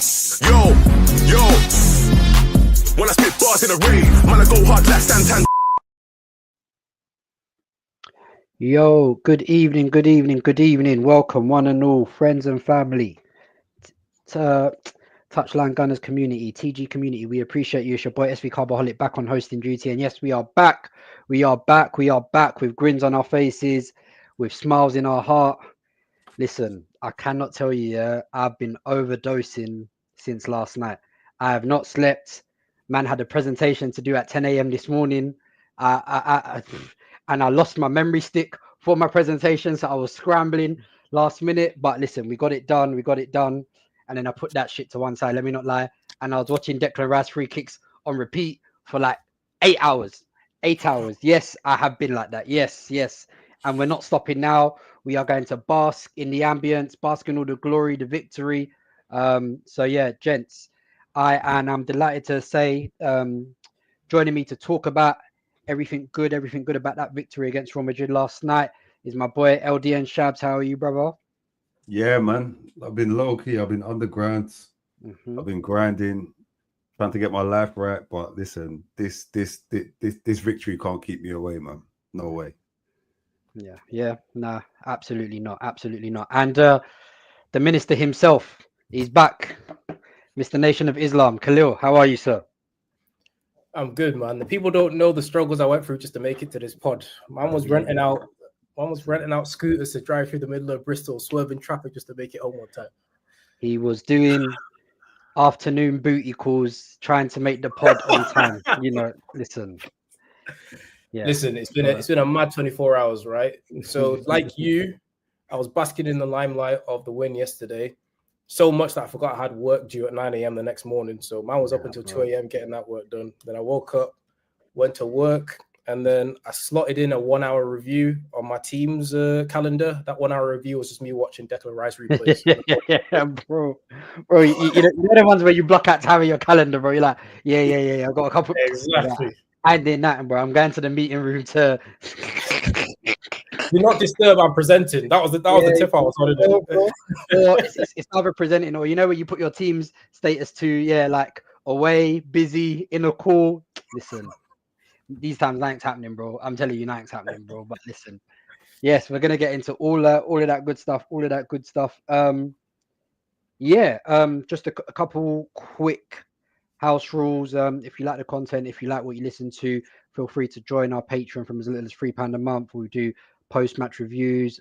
Yo, when I spit bars in a rave, man, I go hard like Santan. Yo, good evening. Welcome, one and all, friends and family, to TouchlineGunners community, TG community. We appreciate you. It's your boy SV Carbaholic back on hosting duty. And yes, we are back. We are back with grins on our faces, with smiles in our heart. Listen, I cannot tell you, I've been overdosing since last night. I have not slept. Man had a presentation to do at 10 a.m. this morning. And I lost my memory stick for my presentation, so I was scrambling last minute. But listen, we got it done. And then I put that shit to one side, let me not lie. And I was watching Declan Rice free kicks on repeat for like 8 hours. 8 hours. Yes, I have been like that. Yes. And we're not stopping now. We are going to bask in the ambience, bask in all the glory, the victory. So yeah, gents, I'm delighted to say, joining me to talk about everything good about that victory against Real Madrid last night is my boy LDN Shabs. How are you, brother? Yeah, man. I've been low key. I've been underground. I've been grinding, trying to get my life right. But listen, this victory can't keep me away, man. No way. Yeah. Nah, absolutely not. And the minister himself, he's back. Mr. Nation of Islam, Khalil. How are you, sir? I'm good, man. The people don't know the struggles I went through just to make it to this pod. Man was renting out scooters to drive through the middle of Bristol, swerving traffic just to make it home on time. He was doing afternoon booty calls, trying to make the pod on time. Listen. Yeah. Listen, it's been a mad 24 hours, right? So, like you, I was basking in the limelight of the win yesterday. So much that I forgot I had work due at 9 a.m. the next morning. So man was up until 2 a.m. getting that work done. Then I woke up, went to work, and then I slotted in a 1 hour review on my team's calendar. That 1 hour review was just me watching Declan Rice replays. Yeah, bro. You know the ones where you block out time in your calendar, bro. You're like, yeah. I've got a couple. Exactly. I did nothing, bro. I'm going to the meeting room to. Do not disturb. I'm presenting. That was the tip I was on. Or it's either presenting, or where you put your team's status to, like away, busy, in a call. Listen, these times nothing's happening, bro. I'm telling you, nothing's happening, bro. But listen, yes, we're gonna get into all of that good stuff. Just a couple quick house rules. If you like the content, if you like what you listen to, feel free to join our Patreon from as little as £3 a month. We do post-match reviews,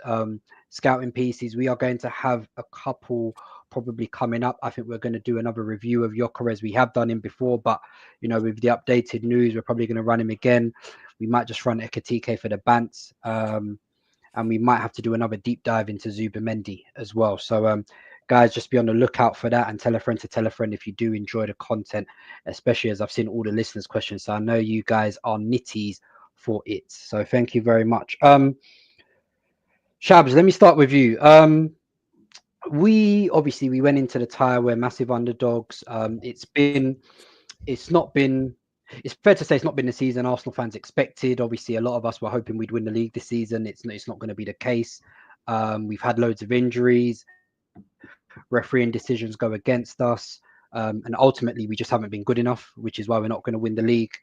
scouting pieces. We are going to have a couple probably coming up. I think we're going to do another review of Gyökeres. We have done him before, but with the updated news, we're probably going to run him again. We might just run Ekatike for the Bants, and we might have to do another deep dive into Zubimendi as well. So guys, just be on the lookout for that, and tell a friend to tell a friend if you do enjoy the content, especially as I've seen all the listeners' questions. So I know you guys are nitties for it. So thank you very much. Shabs, let me start with you. We went into the tie. We're massive underdogs. It's fair to say it's not been the season Arsenal fans expected. Obviously, a lot of us were hoping we'd win the league this season. It's not going to be the case. We've had loads of injuries. Refereeing decisions go against us. And ultimately, we just haven't been good enough, which is why we're not going to win the league.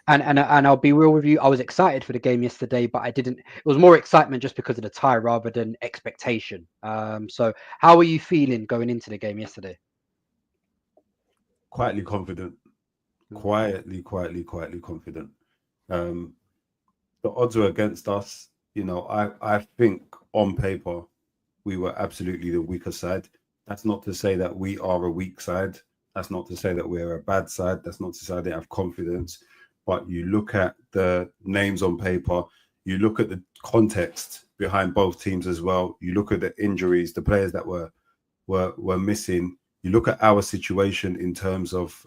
And I'll be real with you. I was excited for the game yesterday, but it was more excitement just because of the tie rather than expectation. So how are you feeling going into the game yesterday? Quietly confident. Quietly confident. The odds were against us. I think on paper we were absolutely the weaker side. That's not to say that we are a weak side. That's not to say that we're a bad side. That's not to say I didn't have confidence. But you look at the names on paper, you look at the context behind both teams as well. You look at the injuries, the players that were missing. You look at our situation in terms of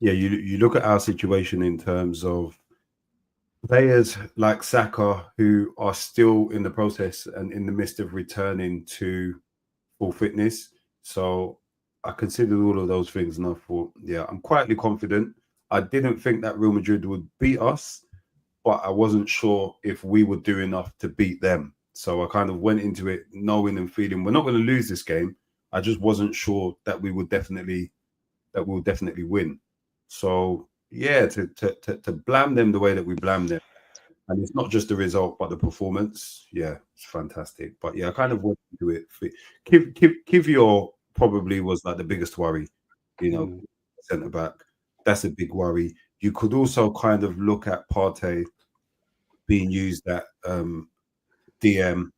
you look at our situation in terms of players like Saka who are still in the process and in the midst of returning to full fitness. So I considered all of those things and I thought, I'm quietly confident. I didn't think that Real Madrid would beat us, but I wasn't sure if we would do enough to beat them. So I kind of went into it knowing and feeling we're not going to lose this game. I just wasn't sure that we would definitely win. So yeah, to blame them the way that we blame them, and it's not just the result but the performance. Yeah, it's fantastic. But yeah, I kind of went into it. Kivior probably was like the biggest worry, centre back. That's a big worry. You could also kind of look at Partey being used at DM.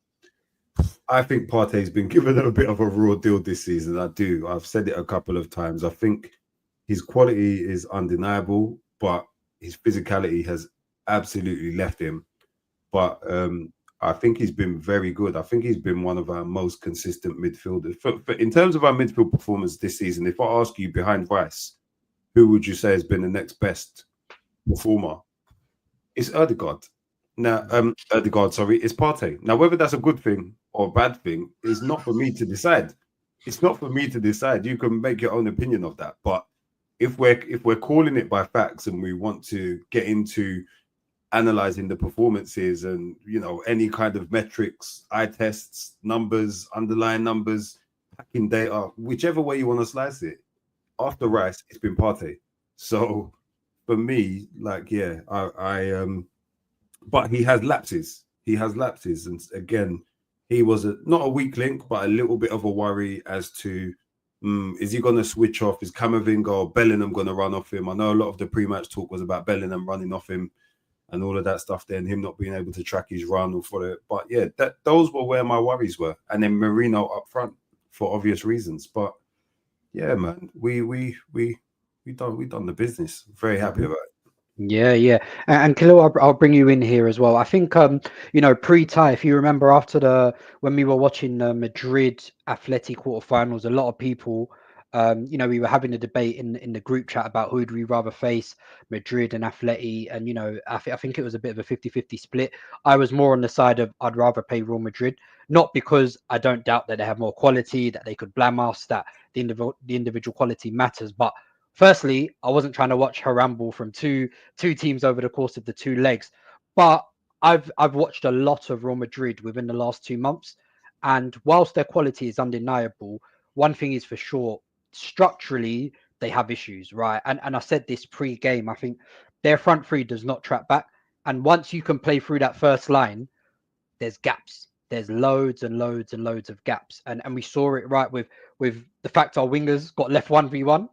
I think Partey's been given a bit of a raw deal this season. I do. I've said it a couple of times. I think his quality is undeniable, but his physicality has absolutely left him. But I think he's been very good. I think he's been one of our most consistent midfielders. In terms of our midfield performance this season, if I ask you behind Rice, who would you say has been the next best performer? It's Ødegaard. Now, it's Partey. Now, whether that's a good thing or a bad thing is not for me to decide. It's not for me to decide. You can make your own opinion of that. But if we're calling it by facts and we want to get into analyzing the performances and any kind of metrics, eye tests, numbers, underlying numbers, packing data, whichever way you want to slice it, after Rice, it's been Partey. So for me, but he has lapses. And again, he was not a weak link, but a little bit of a worry as to is he going to switch off? Is Camavinga or Bellingham going to run off him? I know a lot of the pre-match talk was about Bellingham running off him and all of that stuff there, and him not being able to track his run or follow it. But yeah, those were where my worries were. And then Marino up front for obvious reasons. But yeah, man, we done the business. Very happy about it. Yeah. And Khalil, I'll bring you in here as well. I think, pre-tie, if you remember when we were watching the Madrid Athletic quarterfinals, a lot of people, we were having a debate in the group chat about who would we rather face, Madrid and Athletic. And, I think it was a bit of a 50-50 split. I was more on the side of I'd rather play Real Madrid, not because I don't doubt that they have more quality, that they could blame us, that the individual quality matters, but firstly, I wasn't trying to watch her ramble from two teams over the course of the 2 legs, but I've watched a lot of Real Madrid within the last 2 months, and whilst their quality is undeniable, one thing is for sure: structurally they have issues, right? And I said this pre-game. I think their front three does not track back, and once you can play through that first line, there's gaps. There's loads and loads and loads of gaps, and we saw it right with the fact our wingers got left 1v1,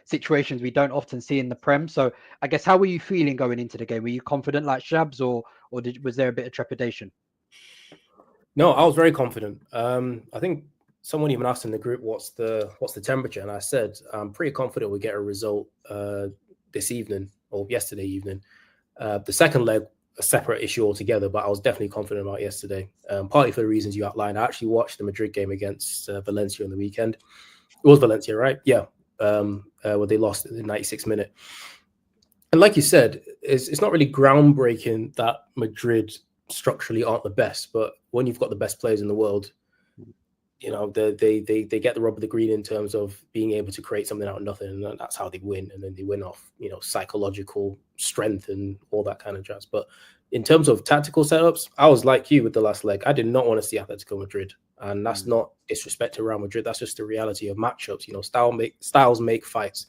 situations we don't often see in the Prem. So I guess, how were you feeling going into the game? Were you confident like Shabs, or was there a bit of trepidation? No, I was very confident. I think someone even asked in the group, what's the temperature? And I said, I'm pretty confident we get a result this evening or yesterday evening. The second leg, a separate issue altogether, but I was definitely confident about yesterday, partly for the reasons you outlined. I actually watched the Madrid game against Valencia on the weekend. It was Valencia, right? Yeah, where they lost in the 96th minute. And like you said, it's not really groundbreaking that Madrid structurally aren't the best, but when you've got the best players in the world, they get the rub of the green in terms of being able to create something out of nothing, and that's how they win. And then they win off, psychological strength and all that kind of jazz. But in terms of tactical setups, I was like you with the last leg. I did not want to see Atletico Madrid, and that's not disrespect to Real Madrid. That's just the reality of matchups. Styles make fights,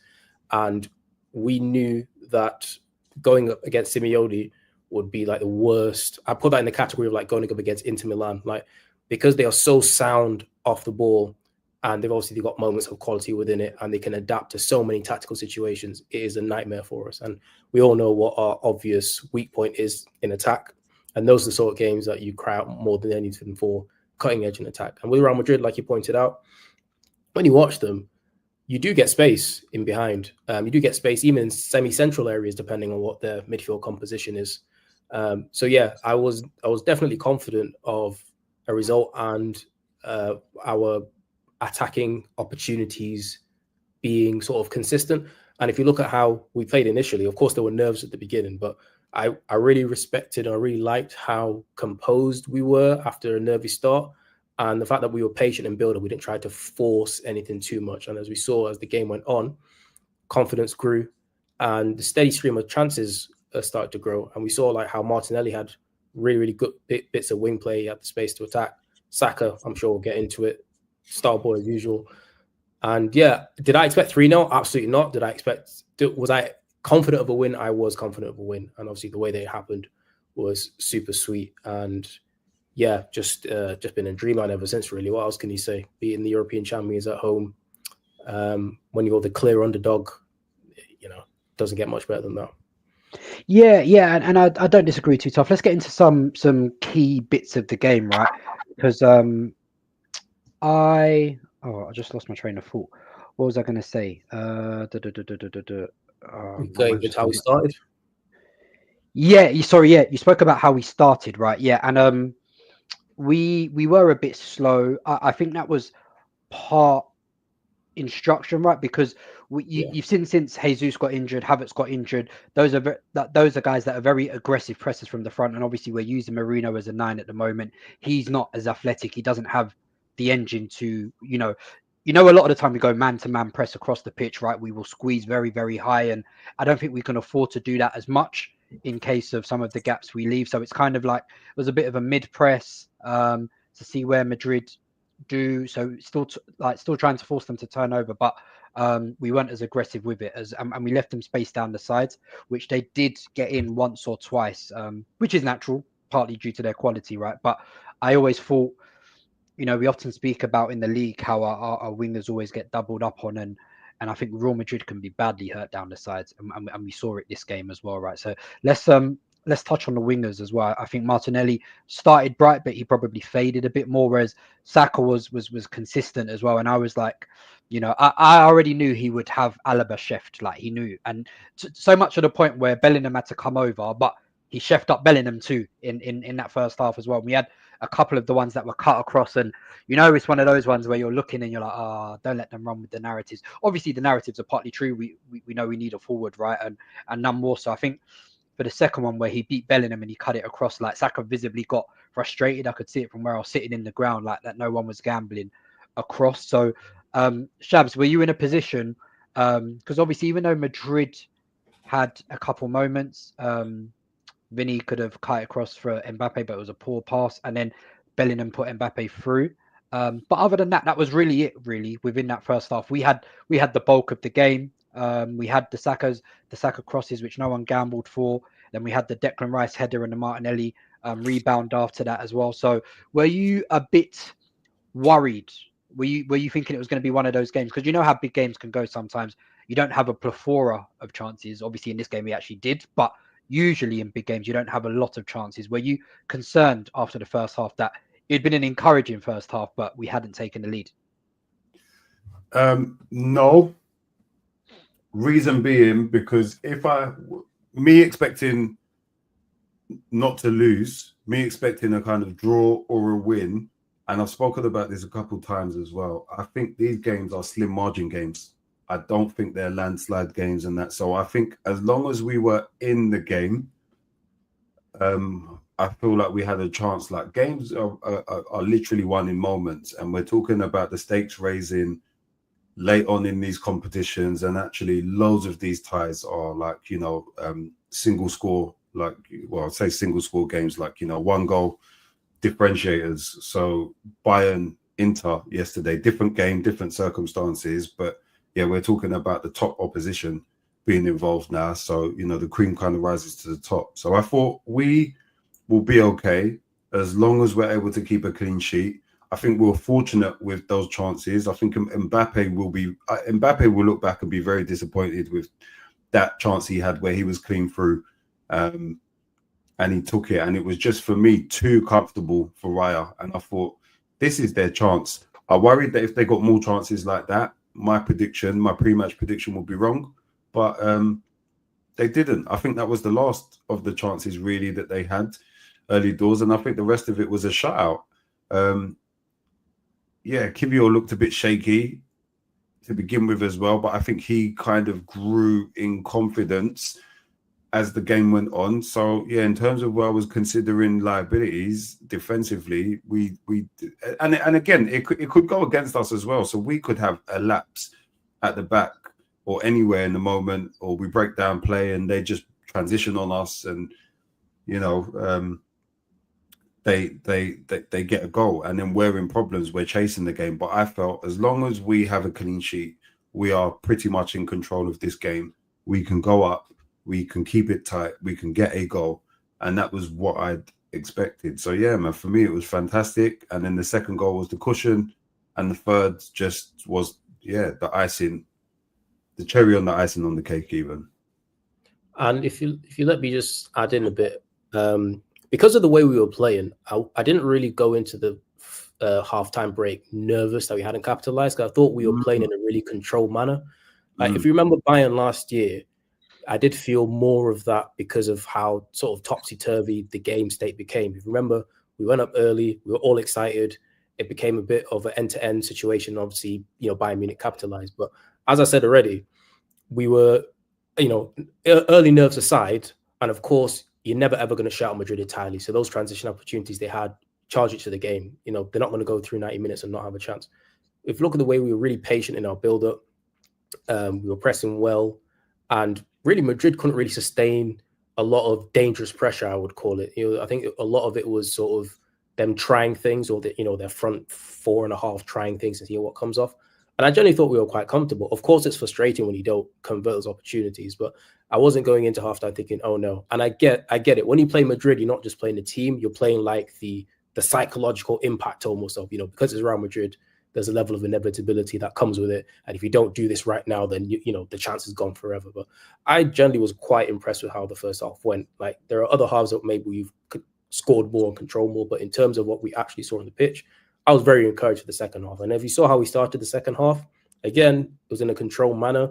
and we knew that going up against Simeone would be like the worst. I put that in the category of like going up against Inter Milan, because they are so sound off the ball, and they've got moments of quality within it, and they can adapt to so many tactical situations. It is a nightmare for us. And we all know what our obvious weak point is in attack. And those are the sort of games that you cry out more than anything for, cutting edge in attack. And with Real Madrid, like you pointed out, when you watch them, you do get space in behind. You do get space even in semi-central areas, depending on what their midfield composition is. So yeah, I was definitely confident of a result and our attacking opportunities being sort of consistent. And if you look at how we played initially, of course there were nerves at the beginning, but I really respected and I really liked how composed we were after a nervy start, and the fact that we were patient and building. We didn't try to force anything too much. And as we saw as the game went on, confidence grew and the steady stream of chances started to grow. And we saw like how Martinelli had really, really good bits of wing play. He had the space to attack. Saka, I'm sure we'll get into it, star boy as usual. And yeah, did I expect 3-0? Absolutely not. Was I confident of a win? I was confident of a win. And obviously the way that it happened was super sweet. And yeah, just been in dreamland ever since, really. What else can you say? Beating the European champions at home, when you're the clear underdog, doesn't get much better than that. Yeah, and I don't disagree too tough. Let's get into some key bits of the game, right? Because I just lost my train of thought. What was I going to say? It's how we started. Yeah, you spoke about how we started, right? Yeah, and we were a bit slow. I think that was part instruction, right? Because you've seen since Jesus got injured, Havertz got injured. Those are guys that are very aggressive pressers from the front, and obviously we're using Marino as a 9 at the moment. He's not as athletic. He doesn't have the engine to, a lot of the time we go man-to-man press across the pitch, right? We will squeeze very, very high, and I don't think we can afford to do that as much in case of some of the gaps we leave. So it's kind of like it was a bit of a mid-press to see where Madrid do. So still trying to force them to turn over, but we weren't as aggressive with it and we left them space down the sides, which they did get in once or twice, which is natural, partly due to their quality, right? But I always thought, we often speak about in the league how our wingers always get doubled up on, and I think Real Madrid can be badly hurt down the sides, and we saw it this game as well, right? So let's touch on the wingers as well. I think Martinelli started bright, but he probably faded a bit more, whereas Saka was consistent as well. And I was like, I already knew he would have Alaba chefed, like he knew, and so much to the point where Bellingham had to come over, but he chefed up Bellingham too in that first half as well. We had a couple of the ones that were cut across, and it's one of those ones where you're looking and you're like, don't let them run with the narratives. Obviously the narratives are partly true. We know we need a forward, right? And none more. So I think for the second one where he beat Bellingham and he cut it across, like Saka visibly got frustrated. I could see it from where I was sitting in the ground, like that no one was gambling across. So Shabs, were you in a position, because obviously even though Madrid had a couple moments, Vinny could have cut across for Mbappe, but it was a poor pass, and then Bellingham put Mbappe through. But other than that, that was really it. Really, within that first half, we had the bulk of the game. We had the Saka crosses, which no one gambled for. Then we had the Declan Rice header and the Martinelli rebound after that as well. So, were you a bit worried? Were you thinking it was going to be one of those games? Because you know how big games can go sometimes. You don't have a plethora of chances. Obviously, in this game, we actually did, but usually in big games, you don't have a lot of chances. Were you concerned after the first half that it'd been an encouraging first half, but we hadn't taken the lead? No. Reason being, because me expecting not to lose, me expecting a kind of draw or a win, and I've spoken about this a couple of times as well. I think these games are slim margin games. I don't think they're landslide games and that. So I think as long as we were in the game, I feel like we had a chance. Like games are literally won in moments, and we're talking about the stakes raising late on in these competitions, and actually loads of these ties are like, single score, I'd say single score games, like, one goal differentiators. So Bayern, Inter yesterday, different game, different circumstances, but yeah, we're talking about the top opposition being involved now. So, the cream kind of rises to the top. So I thought we will be okay as long as we're able to keep a clean sheet. I think we were fortunate with those chances. I think Mbappe will look back and be very disappointed with that chance he had where he was clean through, and he took it. And it was just, for me, too comfortable for Raya. And I thought, this is their chance. I worried that if they got more chances like that, my pre-match prediction would be wrong. But they didn't. I think that was the last of the chances really that they had early doors. And I think the rest of it was a shutout. Kivior looked a bit shaky to begin with as well, but I think he kind of grew in confidence as the game went on. So yeah, in terms of where I was considering liabilities defensively, and again, it could go against us as well. So we could have a lapse at the back or anywhere in the moment, or we break down play and they just transition on us, and they get a goal, and then we're in problems. We're chasing the game. But I felt as long as we have a clean sheet, we are pretty much in control of this game. We can go up, we can keep it tight, we can get a goal, and that was what I'd expected. So yeah, man, for me it was fantastic. And then the second goal was the cushion, and the third just was the icing, the cherry on the icing on the cake even. And if you let me just add in a bit, because of the way we were playing, I didn't really go into the halftime break nervous that we hadn't capitalized. I thought we were playing in a really controlled manner. Like if you remember Bayern last year, I did feel more of that because of how sort of topsy-turvy the game state became. If you remember, we went up early, we were all excited. It became a bit of an end-to-end situation. Obviously, Bayern Munich capitalized. But as I said already, we were, early nerves aside, and of course, you're never ever going to shout Madrid entirely. So those transition opportunities they had, charge it to the game. They're not going to go through 90 minutes and not have a chance. If you look at the way we were really patient in our build-up, we were pressing well, and really Madrid couldn't really sustain a lot of dangerous pressure, I would call it. I think a lot of it was sort of them trying things, or their front four and a half trying things and see what comes off. And I generally thought we were quite comfortable. Of course, it's frustrating when you don't convert those opportunities, but I wasn't going into halftime thinking, oh no. And I get it. When you play Madrid, you're not just playing the team, you're playing like the psychological impact almost of, because it's Real Madrid, there's a level of inevitability that comes with it. And if you don't do this right now, then the chance is gone forever. But I generally was quite impressed with how the first half went. Like there are other halves that maybe we've scored more and controlled more, but in terms of what we actually saw on the pitch, I was very encouraged for the second half. And if you saw how we started the second half, again, it was in a controlled manner.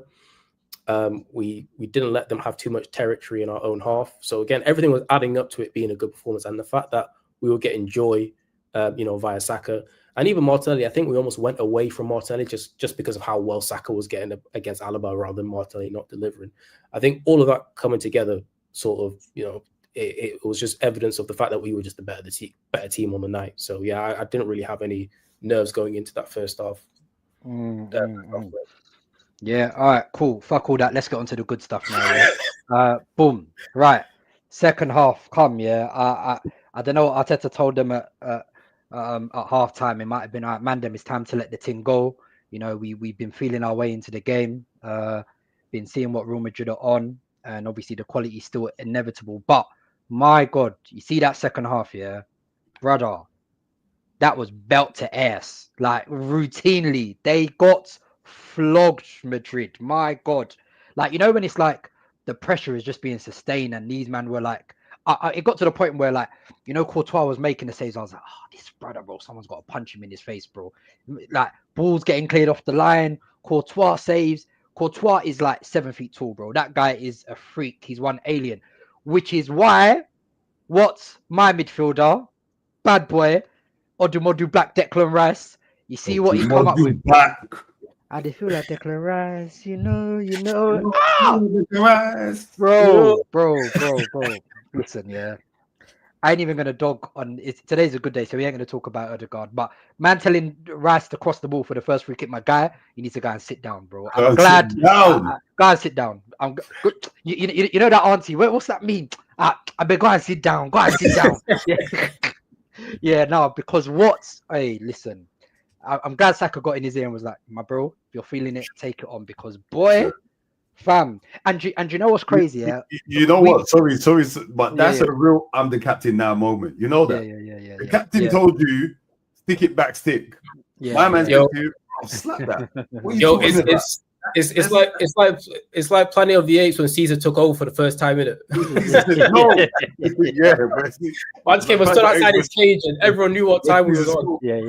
We didn't let them have too much territory in our own half. So again, everything was adding up to it being a good performance. And the fact that we were getting joy, via Saka and even Martinelli, I think we almost went away from Martinelli just because of how well Saka was getting against Alaba rather than Martinelli not delivering. I think all of that coming together sort of, it was just evidence of the fact that we were just the better team on the night. So yeah, I didn't really have any nerves going into that first half. Yeah, all right, cool. Fuck all that. Let's get on to the good stuff now. Yeah? Boom. Right. Second half, come, yeah. I don't know what Arteta told them at halftime. It might have been, all right, Mandem, it's time to let the team go. We've been feeling our way into the game, been seeing what Real Madrid are on, and obviously the quality is still inevitable. But my God, you see that second half, yeah, brother, that was belt to ass. Like routinely, they got flogged Madrid. My God, like when it's like the pressure is just being sustained, and these men were like, it got to the point where like Courtois was making the saves. I was like, oh, this brother, bro, someone's got to punch him in his face, bro. Like balls getting cleared off the line. Courtois saves. Courtois is like 7 feet tall, bro. That guy is a freak. He's one alien, which is why what's my midfielder, bad boy, Odumodu Black Declan Rice. You see what he's come up with. Black. I just feel like Declan Rice, you know. Bro. Listen, yeah. I ain't even gonna dog on it. Today's a good day, so we ain't gonna talk about Odegaard. But man telling Rice to cross the ball for the first free kick, my guy, you need to go and sit down, bro. I'm glad. Go and sit down. I'm good. You know that auntie. What's that mean? I better go and sit down. Go and sit down. Yeah, no, because hey, listen. I'm glad Saka got in his ear and was like, my bro, if you're feeling it, take it on, because boy, fam. And you know what's crazy? Yeah. You know what? Sorry, but that's a real I'm the captain now moment. You know that? Yeah. The captain told you, stick it back, stick. Yeah. My man said to you, slap that. It's like Planet of the Apes when Caesar took over for the first time, innit? Once came and stood outside his cage and everyone knew what time we was on. Yeah.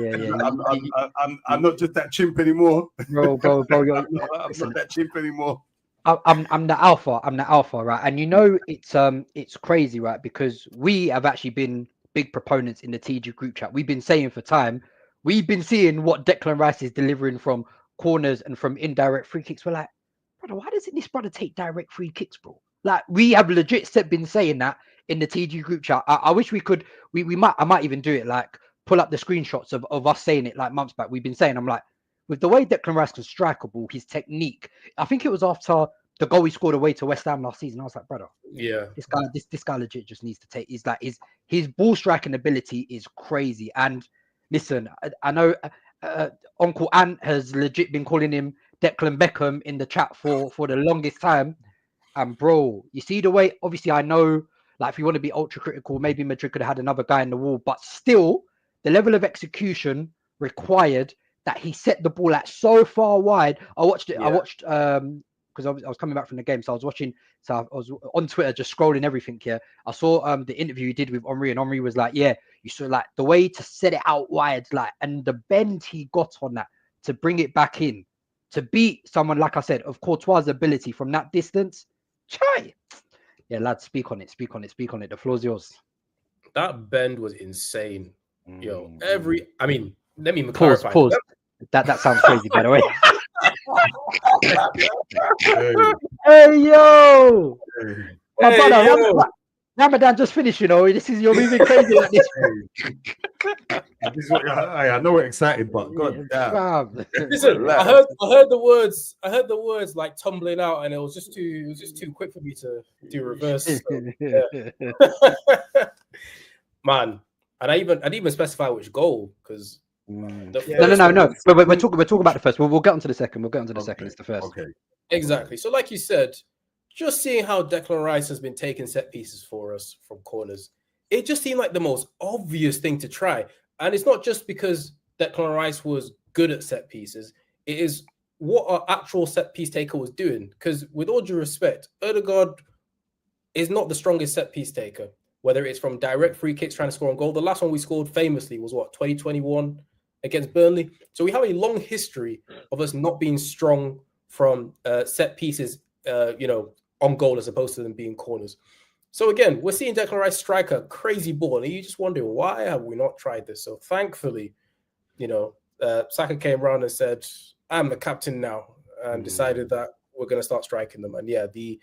I'm not just that chimp anymore. Bro, I'm not that chimp anymore. I'm the alpha, right? And it's crazy, right? Because we have actually been big proponents in the TG group chat. We've been saying for time, we've been seeing what Declan Rice is delivering from corners and from indirect free kicks. We're like, brother, why doesn't this brother take direct free kicks, bro? Like, we have legit been saying that in the TG group chat. I wish we could. I might even do it, like pull up the screenshots of us saying it like months back. We've been saying, I'm like, with the way Declan Rice can strike a ball, his technique. I think it was after the goal he scored away to West Ham last season. I was like, brother, Yeah. this guy legit just needs to take. He's like his ball striking ability is crazy. And listen, I know Uncle Ant has legit been calling him Declan Beckham in the chat for the longest time. And bro, you see the way. Obviously, I know, like, if you want to be ultra critical, maybe Madrid could have had another guy in the wall, but still, the level of execution required that he set the ball at so far wide. I watched it. Yeah. I watched because I was coming back from the game, so I was watching. So I was on Twitter just scrolling everything here. I saw the interview he did with Henry, and Henry was like, "Yeah, you saw like the way to set it out wide, like, and the bend he got on that to bring it back in, to beat someone like I said of Courtois' ability from that distance." Chai. Yeah, lads, speak on it. The floor's yours. That bend was insane. Yo, I mean, let me Pause. clarify. That sounds crazy, by the way. Hey, Hey, yo! My Hey, brother, yo. Ramadan just finished, you know. You're moving crazy like this. this is what I know we're excited, but God damn. Listen, I heard the words like tumbling out, and it was just too quick for me to do reverse. So, yeah. Man, and I'd even specify which goal, because No. But we're talking about the first. We'll get onto the second. Second. It's the first. Okay. Exactly. So, like you said, just seeing how Declan Rice has been taking set pieces for us from corners, it just seemed like the most obvious thing to try. And it's not just because Declan Rice was good at set pieces. It is what our actual set piece taker was doing. Because with all due respect, Ødegaard is not the strongest set piece taker, whether it's from direct free kicks trying to score on goal. The last one we scored famously was 2021 against Burnley. So we have a long history of us not being strong from set pieces, on goal, as opposed to them being corners. So again, we're seeing Declan Rice strike a crazy ball, and you just wonder, why have we not tried this? So thankfully, Saka came around and said, I'm the captain now, and decided that we're going to start striking them. And yeah, the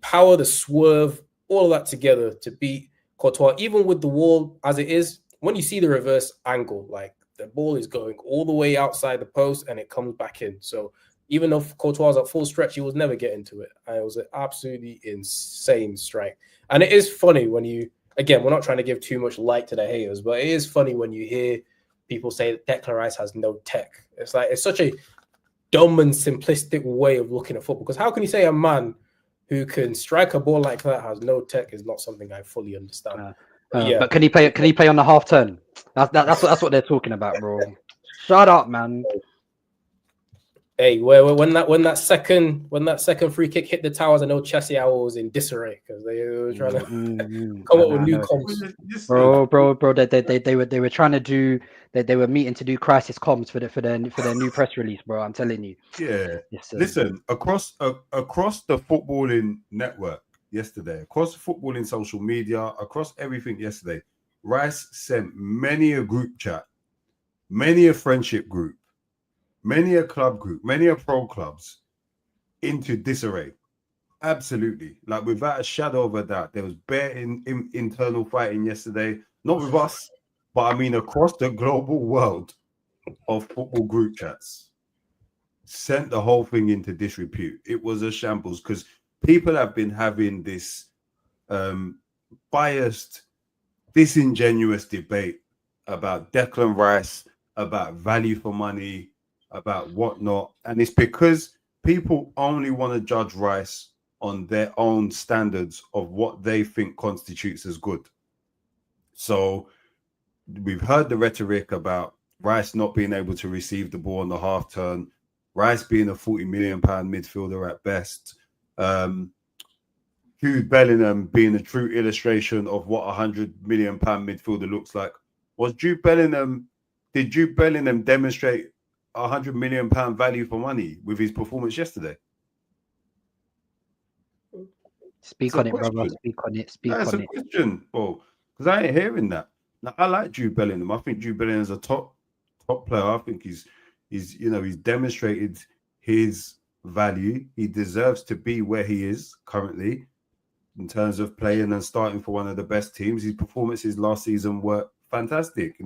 power, the swerve, all of that together to beat Courtois, even with the wall as it is, when you see the reverse angle, like the ball is going all the way outside the post and it comes back in. So even though Courtois was at full stretch, he was never getting to it. And it was an absolutely insane strike. And it is funny when we're not trying to give too much light to the haters, but it is funny when you hear people say that Declan Rice has no tech. It's like, it's such a dumb and simplistic way of looking at football. Because how can you say a man who can strike a ball like that has no tech is not something I fully understand. But can he play on the half turn? That's what they're talking about, bro. Shut up, man. Hey, when that second free kick hit the towers, I know Chelsea was in disarray because they were trying to come up with new comms. Bro, they were trying to do they were meeting to do crisis comms for their new press release, bro. I'm telling you. Yeah. Listen, across the footballing network yesterday, across footballing social media, across everything yesterday, Rice sent many a group chat, many a friendship group, many a club group, many a pro clubs into disarray. Absolutely. Like, without a shadow of a doubt, there was bare internal fighting yesterday. Not with us, but I mean across the global world of football group chats. Sent the whole thing into disrepute. It was a shambles because people have been having this biased, disingenuous debate about Declan Rice, about value for money, about whatnot. And it's because people only want to judge Rice on their own standards of what they think constitutes as good. So we've heard the rhetoric about Rice not being able to receive the ball on the half turn, Rice being a £40 million midfielder at best, Jude Bellingham being a true illustration of what a £100 million midfielder looks like. Did Jude Bellingham demonstrate £100 million value for money with his performance yesterday? Speak on it, brother. Speak on it. That's a question, bro. Because I ain't hearing that. Now, I like Jude Bellingham. I think Jude Bellingham is a top player. I think he's demonstrated his value. He deserves to be where he is currently in terms of playing and starting for one of the best teams. His performances last season were fantastic.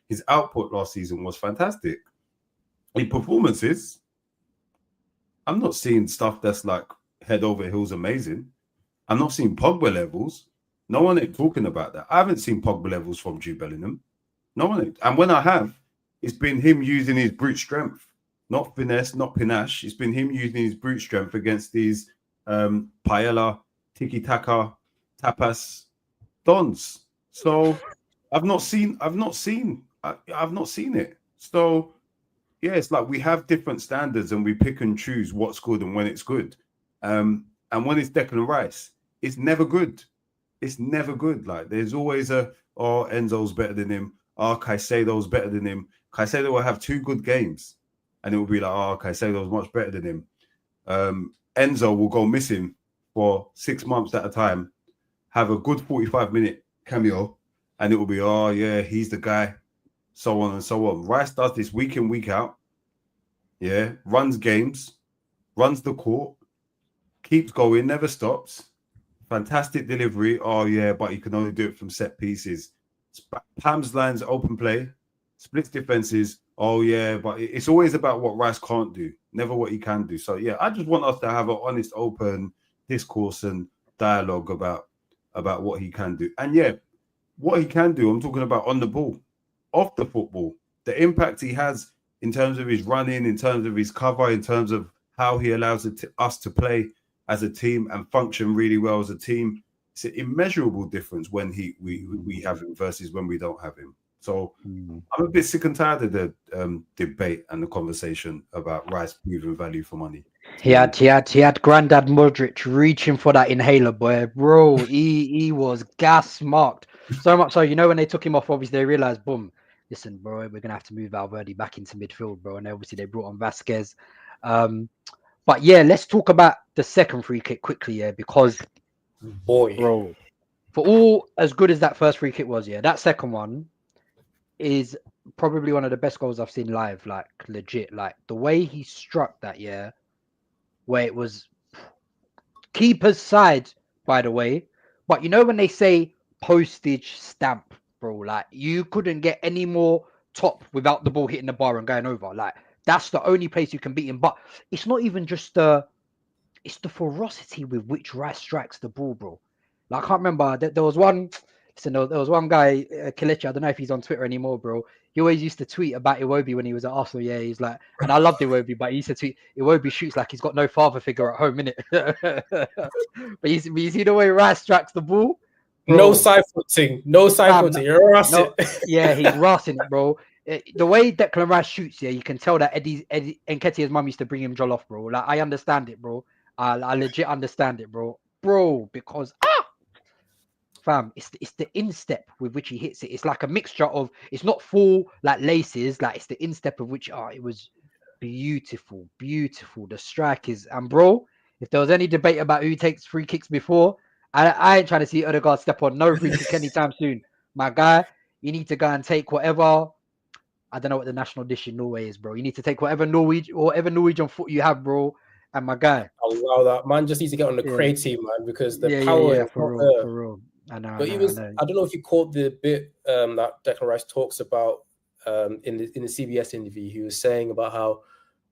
His output last season was fantastic. His performances, I'm not seeing stuff that's like head over heels amazing. I'm not seeing Pogba levels. No one ain't talking about that. I haven't seen Pogba levels from Jude Bellingham. No one ain't. And when I have, it's been him using his brute strength, not finesse, not panache. It's been him using his brute strength against these paella, tiki-taka, tapas, dons. So I've not seen it. So yeah, it's like we have different standards and we pick and choose what's good and when it's good. And when it's Declan Rice, it's never good. It's never good. Like there's always Enzo's better than him. Caicedo's better than him. Caicedo will have 2 good games and it will be like, Caicedo's much better than him. Enzo will go missing for 6 months at a time, have a good 45-minute cameo, and it will be, he's the guy, so on and so on. Rice does this week in, week out. Yeah, runs games, runs the court, keeps going, never stops. Fantastic delivery. But you can only do it from set pieces. Pam's lines, open play, splits defenses. But it's always about what Rice can't do, never what he can do. So yeah, I just want us to have an honest, open discourse and dialogue about what he can do. And yeah, what he can do, I'm talking about on the ball, off the football, the impact he has in terms of his running, in terms of his cover, in terms of how he allows us to play as a team and function really well as a team. It's an immeasurable difference when we have him versus when we don't have him. So I'm a bit sick and tired of the debate and the conversation about Rice proving value for money. He had Grandad Modric reaching for that inhaler, boy. Bro, he was gas marked. So much so, when they took him off, obviously they realized, boom, listen, bro, we're gonna have to move Valverde back into midfield, bro. And obviously they brought on Vasquez. But yeah, let's talk about the second free kick quickly, because bro, for all as good as that first free kick was, that second one is probably one of the best goals I've seen live, like legit. Like the way he struck that, where it was keeper's side, by the way. But when they say postage stamp, bro, like you couldn't get any more top without the ball hitting the bar and going over. Like that's the only place you can beat him. But it's not even just it's the ferocity with which Rice strikes the ball, bro. Like I can't remember. There was one. Listen, there was one guy, Kelechi, I don't know if he's on Twitter anymore, bro. He always used to tweet about Iwobi when he was at Arsenal. Yeah, he's like, and I loved Iwobi, but he used to tweet, Iwobi shoots like he's got no father figure at home, innit? But you see the way Rice strikes the ball? Bro. No side footing. You're rushing. Yeah, he's rushing it, bro. The way Declan Rice shoots, you can tell that Eddie Nketiah's mum used to bring him jollof, bro. Like, I understand it, bro. I legit understand it, bro. Bro, because fam, it's the instep with which he hits it. It's like a mixture of, it's not full like laces, like it's the instep of which it was beautiful. The strike is, and bro, if there was any debate about who takes free kicks before, I ain't trying to see Odegaard step on no free kick anytime soon. My guy, you need to go and take whatever, I don't know what the national dish in Norway is, bro. You need to take whatever Norwegian foot you have, bro. And my guy, allow that man just needs to get on the Cray team, man, because the power for real. I know. But I don't know if you caught the bit that Declan Rice talks about in the CBS interview. He was saying about how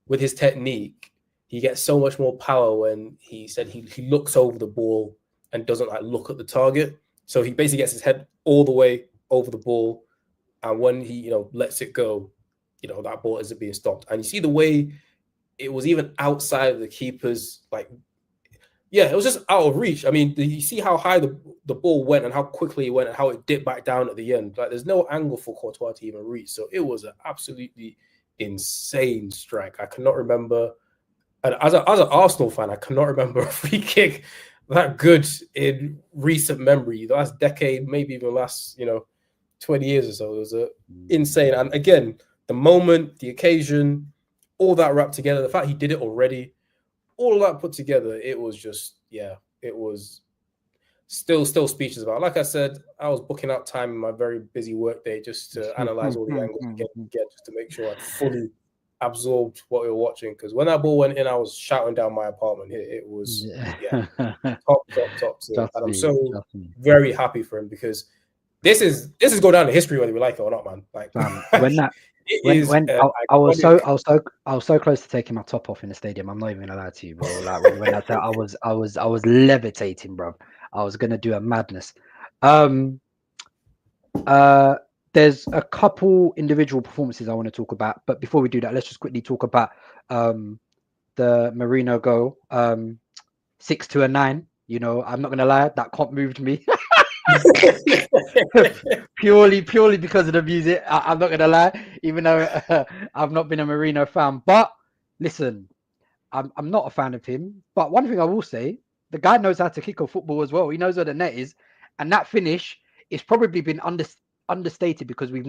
with his technique, he gets so much more power when he said he looks over the ball and doesn't like look at the target. So he basically gets his head all the way over the ball, and when he lets it go, that ball isn't being stopped. And you see the way it was even outside of the keeper's it was just out of reach. I mean, you see how high the ball went and how quickly it went and how it dipped back down at the end. Like, there's no angle for Courtois to even reach. So it was an absolutely insane strike. I cannot remember, and as an Arsenal fan, I cannot remember a free kick that good in recent memory. The last decade, maybe even the last 20 years or so. It was insane. And again, the moment, the occasion, all that wrapped together. The fact he did it already. All of that put together, it was just, it was still speechless about it. Like I said, I was booking out time in my very busy work day just to analyze all the angles I get just to make sure I fully absorbed what we were watching. Because when that ball went in, I was shouting down my apartment. It was top. And I'm so very happy for him because this is going down in history whether we like it or not, man. Like I was so close to taking my top off in the stadium. I'm not even gonna lie to you, bro. Like when I said I was levitating, bro. I was gonna do a madness. There's a couple individual performances I want to talk about, but before we do that, let's just quickly talk about the Marino goal. 6-9. You know, I'm not gonna lie, that comp moved me. purely because of the music. I'm not gonna lie, even though I've not been a Marino fan. But listen, I'm not a fan of him. But one thing I will say, the guy knows how to kick a football as well. He knows where the net is, and that finish is probably been understated because we've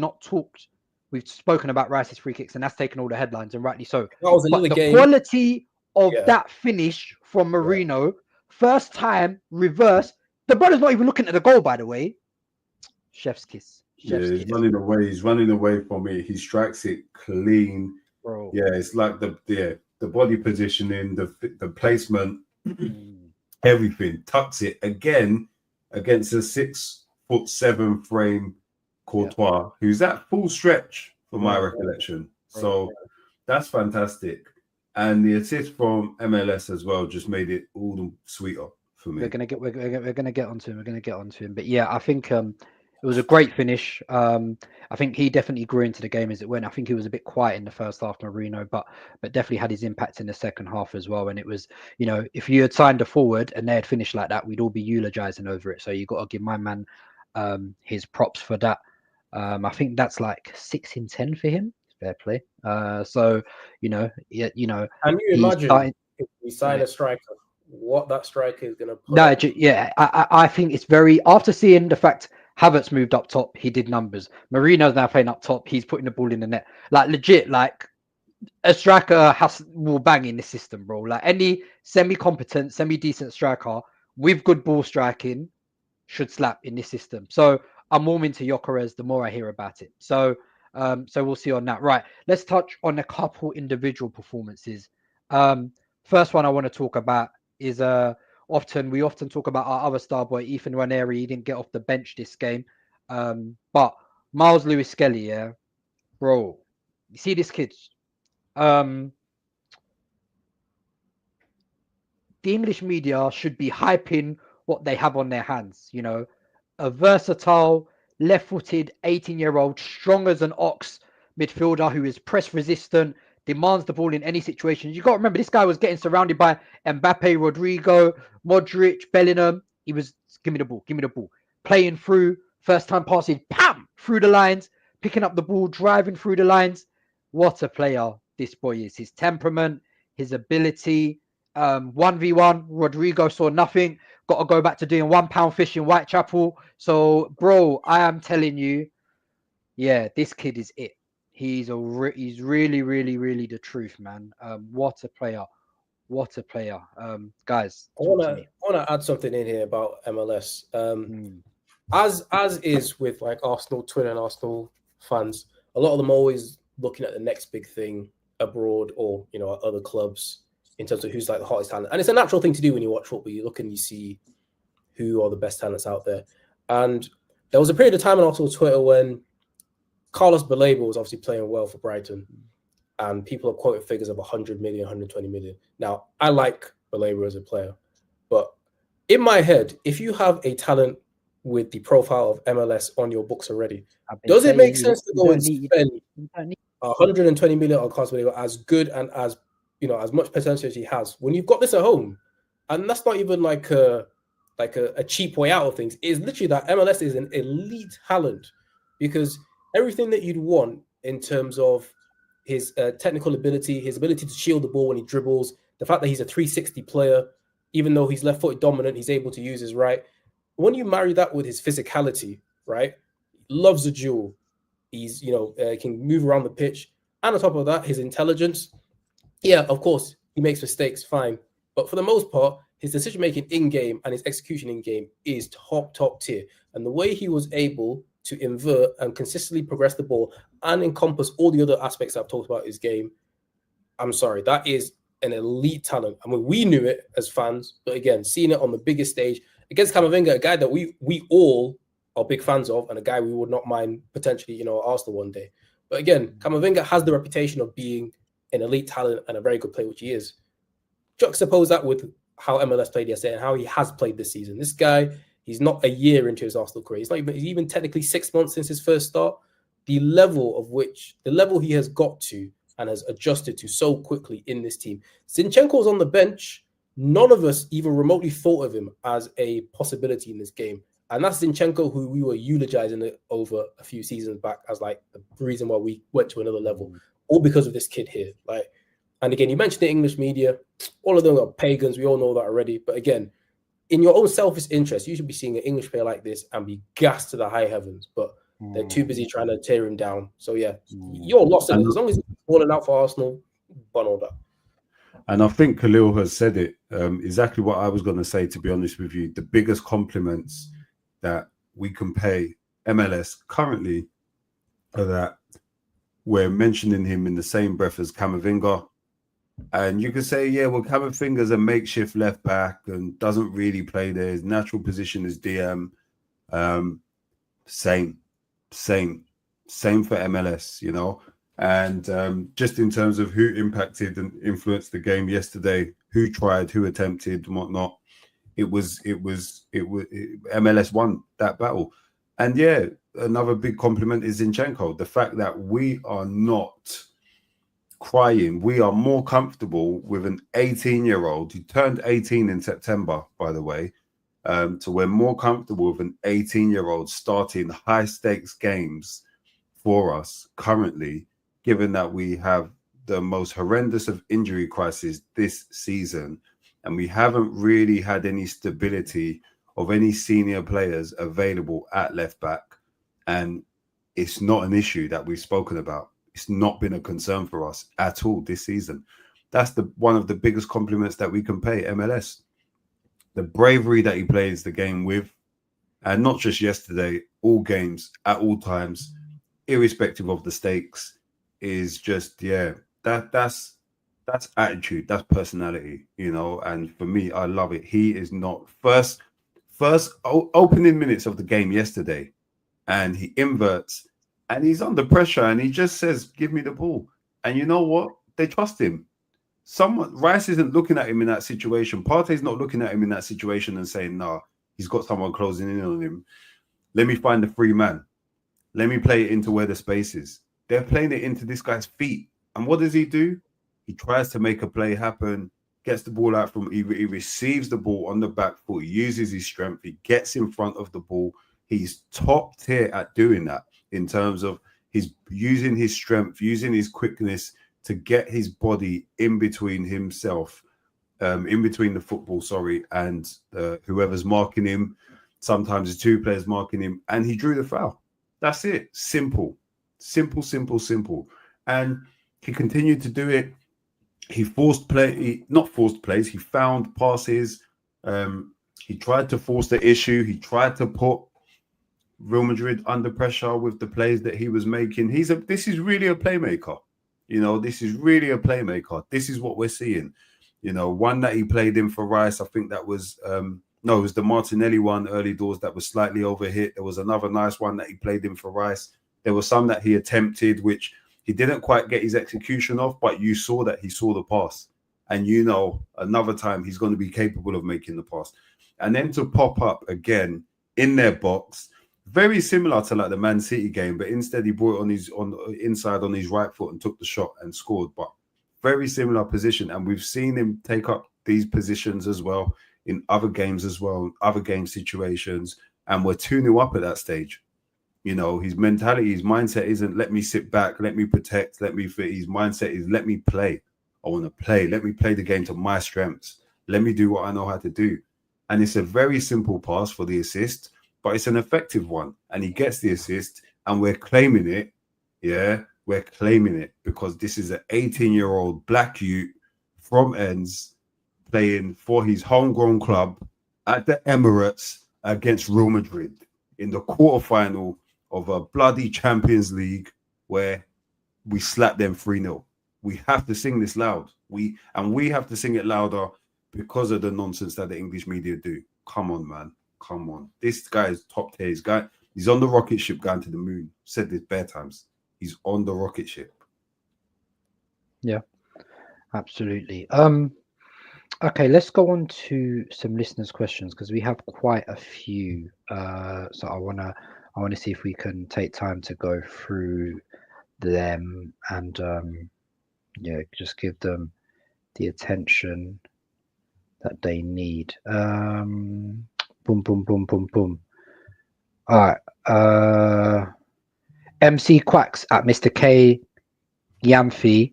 spoken about Rice's free kicks, and that's taken all the headlines, and rightly so. But the quality of that finish from Marino, first time, reverse. The brother's not even looking at the goal, by the way. Chef's kiss. He's running away. He's running away from it. He strikes it clean. Bro. Yeah, it's like the body positioning, the placement, everything. Tucks it again against a 6'7" frame Courtois, who's at full stretch for my recollection. So that's fantastic. And the assist from MLS as well just made it all the sweeter for me. We're gonna get onto him. We're gonna get onto him. But yeah, I think it was a great finish. I think he definitely grew into the game as it went. I think he was a bit quiet in the first half, Marino, but definitely had his impact in the second half as well. And it was, you know, if you had signed a forward and they had finished like that, we'd all be eulogizing over it. So you got to give my man his props for that. I think that's like 6 in 10 for him. Fair play. So can you imagine if we sign a striker, what that striker is going to put? I think it's very, after seeing the fact Havertz moved up top, he did numbers. Marino's now playing up top, he's putting the ball in the net. Like legit, like a striker will bang in this system, bro. Like any semi-competent, semi-decent striker with good ball striking should slap in this system. So I'm warming to Gyökeres the more I hear about it. So we'll see on that. Right, let's touch on a couple individual performances. First one I want to talk about is we often talk about our other star boy, Ethan Ranieri. He didn't get off the bench this game. But Miles Lewis-Skelly, bro, you see this kid? The English media should be hyping what they have on their hands, you know, a versatile, left-footed, 18-year-old, strong as an ox midfielder who is press resistant, demands the ball in any situation. You got to remember, this guy was getting surrounded by Mbappe, Rodrigo, Modric, Bellingham. He was, give me the ball, playing through, first time passing, pam, through the lines, picking up the ball, driving through the lines. What a player this boy is. His temperament, his ability. 1v1, Rodrigo saw nothing. Got to go back to doing £1 fish in Whitechapel. So, bro, I am telling you, this kid is it. He's really, really, really the truth, man. What a player. Guys, I want to add something in here about MLS. As is with like Arsenal, Twitter and Arsenal fans, a lot of them are always looking at the next big thing abroad or, you know, at other clubs in terms of who's like the hottest talent. And it's a natural thing to do when you watch football. You look and you see who are the best talents out there. And there was a period of time on Arsenal Twitter when Carlos Baleba was obviously playing well for Brighton, and people are quoting figures of 100 million, 120 million. Now, I like Baleba as a player, but in my head, if you have a talent with the profile of MLS on your books already, does it make sense to go and spend 120 million on Carlos Baleba, as good and as, you know, as much potential as he has, when you've got this at home? And that's not even like a cheap way out of things. It's literally that MLS is an elite talent, because everything that you'd want in terms of his technical ability, his ability to shield the ball when he dribbles, the fact that he's a 360 player, even though he's left-footed dominant, he's able to use his right. When you marry that with his physicality, right? Loves a duel. He's, you know, can move around the pitch. And on top of that, his intelligence. Yeah, of course, he makes mistakes, fine. But for the most part, his decision-making in-game and his execution in-game is top tier. And the way he was able to invert and consistently progress the ball and encompass all the other aspects I've talked about his game, I'm sorry, that is an elite talent. I mean, we knew it as fans, but again, seeing it on the biggest stage against Camavinga, a guy that we all are big fans of, and a guy we would not mind potentially, you know, at Arsenal one day. But again, Camavinga has the reputation of being an elite talent and a very good player, which he is. Juxtapose that with how MLS played yesterday and how he has played this season. This guy, he's not a year into his Arsenal career. He's even technically 6 months since his first start. The level he has got to and has adjusted to so quickly in this team. Zinchenko's on the bench. None of us even remotely thought of him as a possibility in this game. And that's Zinchenko, who we were eulogizing over a few seasons back as like the reason why we went to another level, all because of this kid here. Like, and again, you mentioned the English media. All of them are pagans. We all know that already. But again, in your own selfish interest, you should be seeing an English player like this and be gassed to the high heavens. But they're too busy trying to tear him down. So yeah, you're lost in it. As long as he's falling out for Arsenal, bun all that. And I think Khalil has said it exactly what I was going to say, to be honest with you. The biggest compliments that we can pay MLS currently are that we're mentioning him in the same breath as Camavinga. And you could say, yeah, well, Camavinga's a makeshift left back and doesn't really play there. His natural position is DM. Same for MLS, you know. And just in terms of who impacted and influenced the game yesterday, who tried, who attempted, and whatnot, it was MLS won that battle. And yeah, another big compliment is Zinchenko. The fact that we are not crying, we are more comfortable with an 18-year-old who turned 18 in September, by the way. So we're more comfortable with an 18-year-old starting high-stakes games for us currently, given that we have the most horrendous of injury crises this season, and we haven't really had any stability of any senior players available at left back. And it's not an issue that we've spoken about. It's not been a concern for us at all this season. That's one of the biggest compliments that we can pay MLS. The bravery that he plays the game with, and not just yesterday, all games, at all times, irrespective of the stakes, is just, yeah, that's attitude, that's personality, you know. And for me, I love it. He is not first opening minutes of the game yesterday, and he inverts, and he's under pressure, and he just says, give me the ball. And you know what? They trust him. Rice isn't looking at him in that situation. Partey's not looking at him in that situation and saying, nah, he's got someone closing in on him. Let me find the free man. Let me play it into where the space is. They're playing it into this guy's feet. And what does he do? He tries to make a play happen, gets the ball out from, he receives the ball on the back foot, he uses his strength, he gets in front of the ball. He's top tier at doing that in terms of his using his strength, using his quickness to get his body in between himself, in between the football, and whoever's marking him. Sometimes it's two players marking him, and he drew the foul. That's it. Simple. And he continued to do it. He not forced plays. He found passes. He tried to force the issue. He tried to put Real Madrid under pressure with the plays that he was making. This is really a playmaker. You know, this is really a playmaker. This is what we're seeing. You know, one that he played in for Rice, I think that was, it was the Martinelli one early doors that was slightly overhit. There was another nice one that he played in for Rice. There was some that he attempted, which he didn't quite get his execution of, but you saw that he saw the pass. And you know, another time he's going to be capable of making the pass. And then to pop up again in their box, very similar to like the Man City game, but instead he brought it on inside on his right foot and took the shot and scored. But very similar position, and we've seen him take up these positions as well in other games as well, other game situations, and we're 2-0 up at that stage. You know, his mentality, his mindset isn't let me sit back, let me protect, his mindset is let me play. I want to play. Let me play the game to my strengths. Let me do what I know how to do. And it's a very simple pass for the assist, but it's an effective one. And he gets the assist, and we're claiming it. Yeah, we're claiming it because this is an 18-year-old black youth from Ends playing for his homegrown club at the Emirates against Real Madrid in the quarterfinal of a bloody Champions League where we slapped them 3-0. We have to sing this loud. We have to sing it louder because of the nonsense that the English media do. Come on, man. Come on. This guy is top tier. He's on the rocket ship going to the moon. Said this bare times. He's on the rocket ship. Yeah, absolutely. Okay, let's go on to some listeners' questions because we have quite a few. So I wanna see if we can take time to go through them and yeah, just give them the attention that they need. Boom, boom, boom, boom, boom. All right. MC Quacks at Mr. K Yamfi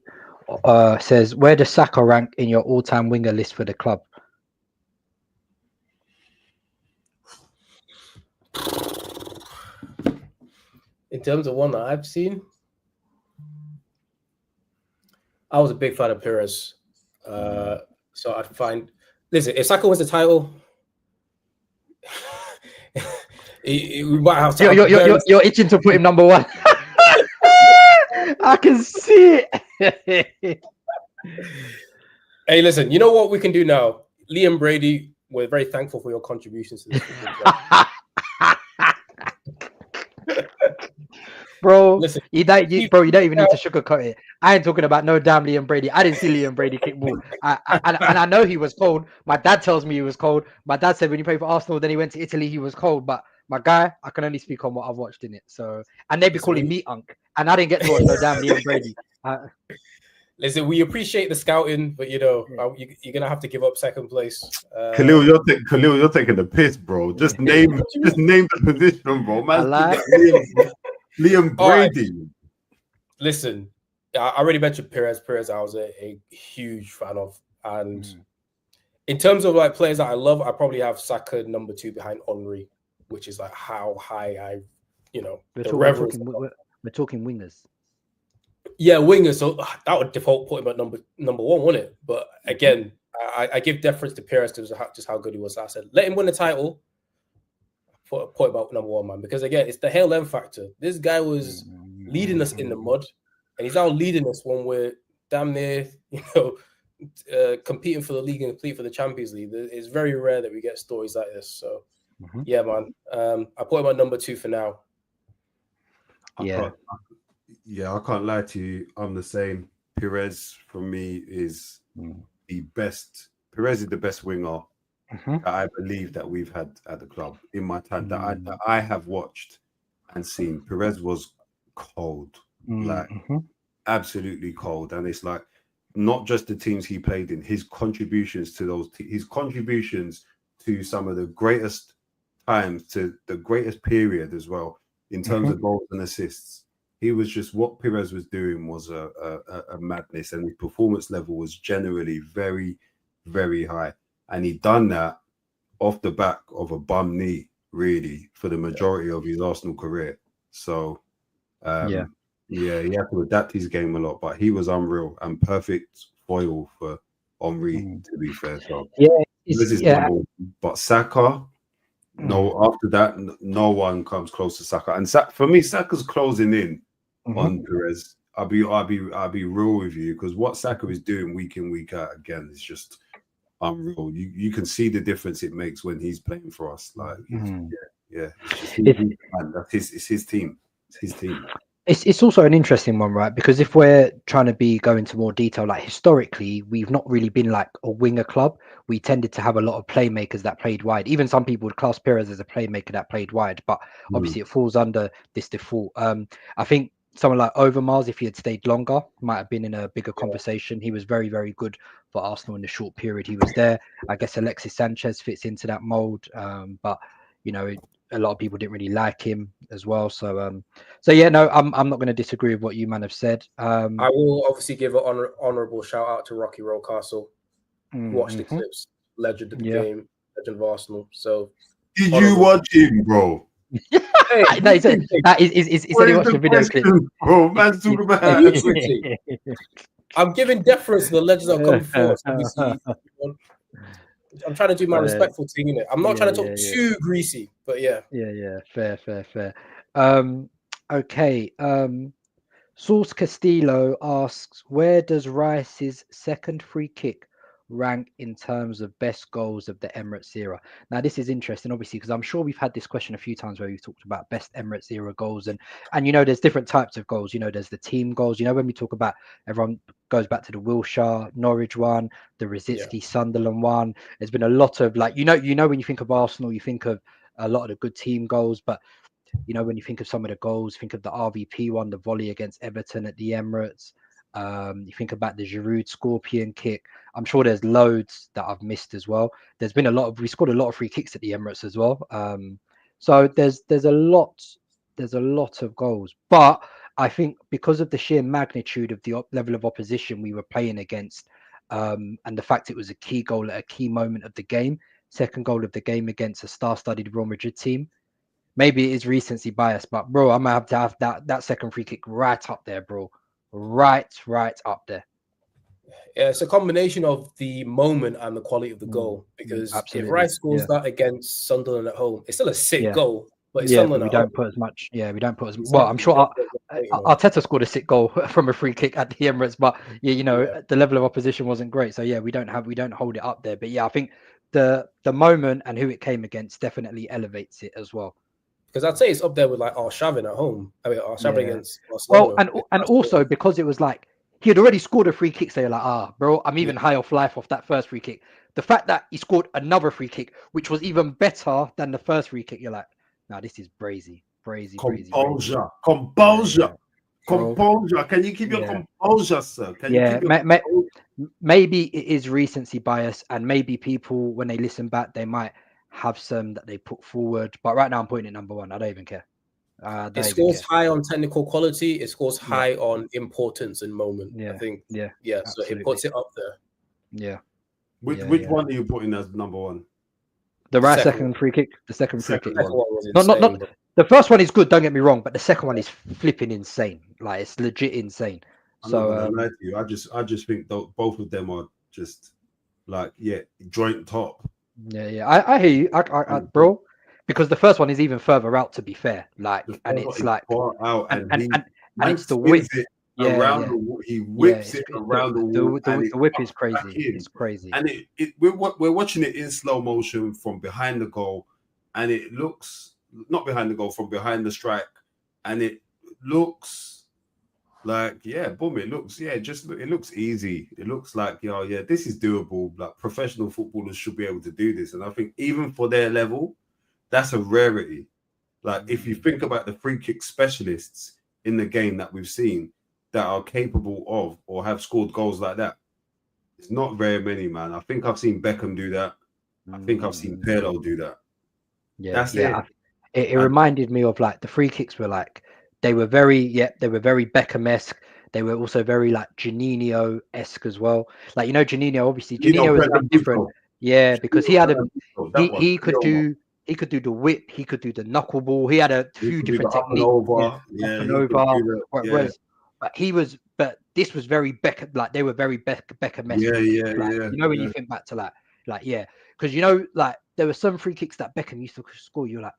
says, where does Saka rank in your all-time winger list for the club? In terms of one that I've seen, I was a big fan of Perez. So I'd find, listen, if Saka wins the title, we might have to. You're itching to put him number one. I can see it. Hey, listen, you know what we can do now? Liam Brady, we're very thankful for your contributions to this football club. Bro, Listen, you don't even need to sugarcoat it. I ain't talking about no damn Liam Brady. I didn't see Liam Brady kick ball. And I know he was cold. My dad tells me he was cold. My dad said when he played for Arsenal, then he went to Italy, he was cold. But my guy, I can only speak on what I've watched in it. So, and they be calling me Unk, and I didn't get to watch no damn Liam Brady. Listen, we appreciate the scouting, but you're gonna have to give up second place. Khalil, you're taking the piss, bro. Just name the position, bro. Man, Liam Brady. Right. Listen, I already mentioned Perez. I was a huge fan of, and in terms of like players that I love, I probably have Saka number 2 behind Henry, which is like how high we're talking wingers. Yeah, wingers. So that would default put him at number 1, wouldn't it? But again, I give deference to Perez to just how good he was. I said, let him win the title. Put him at number 1, man. Because again, it's the Hail M factor. This guy was leading us in the mud, and he's now leading us when we're damn near, competing for the league and competing for the Champions League. It's very rare that we get stories like this. So, yeah, man. I put him at number 2 for now. I can't lie to you. I'm the same. Perez for me is the best. Perez is the best winger that I believe that we've had at the club in my time that I have watched and seen. Perez was cold, like absolutely cold, and it's like not just the teams he played in. His contributions to those, his contributions to some of the greatest times, to the greatest period as well in terms of goals and assists. He was just, what Perez was doing was a madness, and his performance level was generally very, very high. And he done that off the back of a bum knee, really, for the majority of his Arsenal career. So, he had to adapt his game a lot, but he was unreal and perfect foil for Henry, to be fair. So, but Saka, no, after that, no one comes close to Saka. And for me, Saka's closing in on Perez. I'll be real with you, because what Saka is doing week in, week out again is just unreal. You can see the difference it makes when he's playing for us. Like, it's his team. It's his team. It's also an interesting one, right? Because if we're trying to go into more detail, like historically, we've not really been like a winger club. We tended to have a lot of playmakers that played wide. Even some people would class Perez as a playmaker that played wide, but obviously it falls under this default. I think someone like Overmars, if he had stayed longer, might have been in a bigger conversation. He was very, very good for Arsenal in the short period he was there. I guess Alexis Sanchez fits into that mold, but a lot of people didn't really like him as well. So I'm not going to disagree with what you man have said. I will obviously give an honourable shout out to Rocky Rollcastle. Watch the clips, legend of the game, legend of Arsenal. So did you watch him, bro? Hey, no, he said he watched the video clip. Bro, man's talking about I'm giving deference to the legends that come forth. I'm trying to do my respectful thing in it. I'm not trying to talk too greasy, but yeah. Fair. Okay. Source Castillo asks, where does Rice's second free kick rank in terms of best goals of the Emirates era? Now, this is interesting, obviously, because I'm sure we've had this question a few times where we've talked about best Emirates era goals, and there's different types of goals. There's the team goals. When we talk about, everyone goes back to the Wilshere Norwich one, the Rosicky Sunderland one. There's been a lot of when you think of Arsenal, you think of a lot of the good team goals, but when you think of some of the goals, think of the RVP one, the volley against Everton at the Emirates. You think about the Giroud scorpion kick. I'm sure there's loads that I've missed as well. There's been we scored a lot of free kicks at the Emirates as well. So there's a lot of goals. But I think because of the sheer magnitude of the level of opposition we were playing against, and the fact it was a key goal at a key moment of the game, second goal of the game against a star-studded Real Madrid team. Maybe it is recency bias, but bro, I'm gonna have to have that second free kick right up there, bro. Right up there. Yeah, it's a combination of the moment and the quality of the goal. Because if Rice scores that against Sunderland at home, it's still a sick goal. But it's Sunderland we don't put as much. Yeah, we don't put as well. I'm sure Arteta scored a sick goal from a free kick at the Emirates, but the level of opposition wasn't great. So we don't hold it up there. But I think the moment and who it came against definitely elevates it as well. Because I'd say it's up there with like Arshavin at home. I mean, Arshavin against Barcelona. Well, and also because it was like he had already scored a free kick, so you're like, bro, I'm even high off life off that first free kick. The fact that he scored another free kick, which was even better than the first free kick, you're like, nah, this is brazy. Composure. Can you keep your composure, sir? Maybe it is recency bias, and maybe people, when they listen back, they might have some that they put forward, but right now I'm putting it number one. I don't even care. It scores high on technical quality. It scores high on importance and moment. I think. So it puts it up there. Which one are you putting as number one? The second free kick. The second free kick one. Not the first one is good. Don't get me wrong, but the second one is flipping insane. Like it's legit insane. So I'm not gonna lie to you. I just think both of them are just like joint top. I hear you, bro. Because the first one is even further out, to be fair. Like, and it's like, and it's the whip. He whips it around the wall. The whip is crazy. It's crazy. And we're watching it in slow motion from behind the goal, and it looks not behind the goal, from behind the strike, and it looks like boom. It looks it looks easy. It looks like this is doable. Like professional footballers should be able to do this, and I think even for their level, that's a rarity. Like if you think about the free kick specialists in the game that we've seen that are capable of or have scored goals like that, it's not very many, man. I think I've seen Beckham do that. I think I've seen Pirlo do that. That's it. It reminded me of like the free kicks were like they were very Beckham-esque. They were also very like Janino-esque as well. Like Janino, obviously Janino was a bit different. Yeah, because he had he could do the whip, he could do the knuckleball. He had a few different techniques. But this was very Beckham. Like they were very Beckham-esque. When you think back to because like there were some free kicks that Beckham used to score. You're like,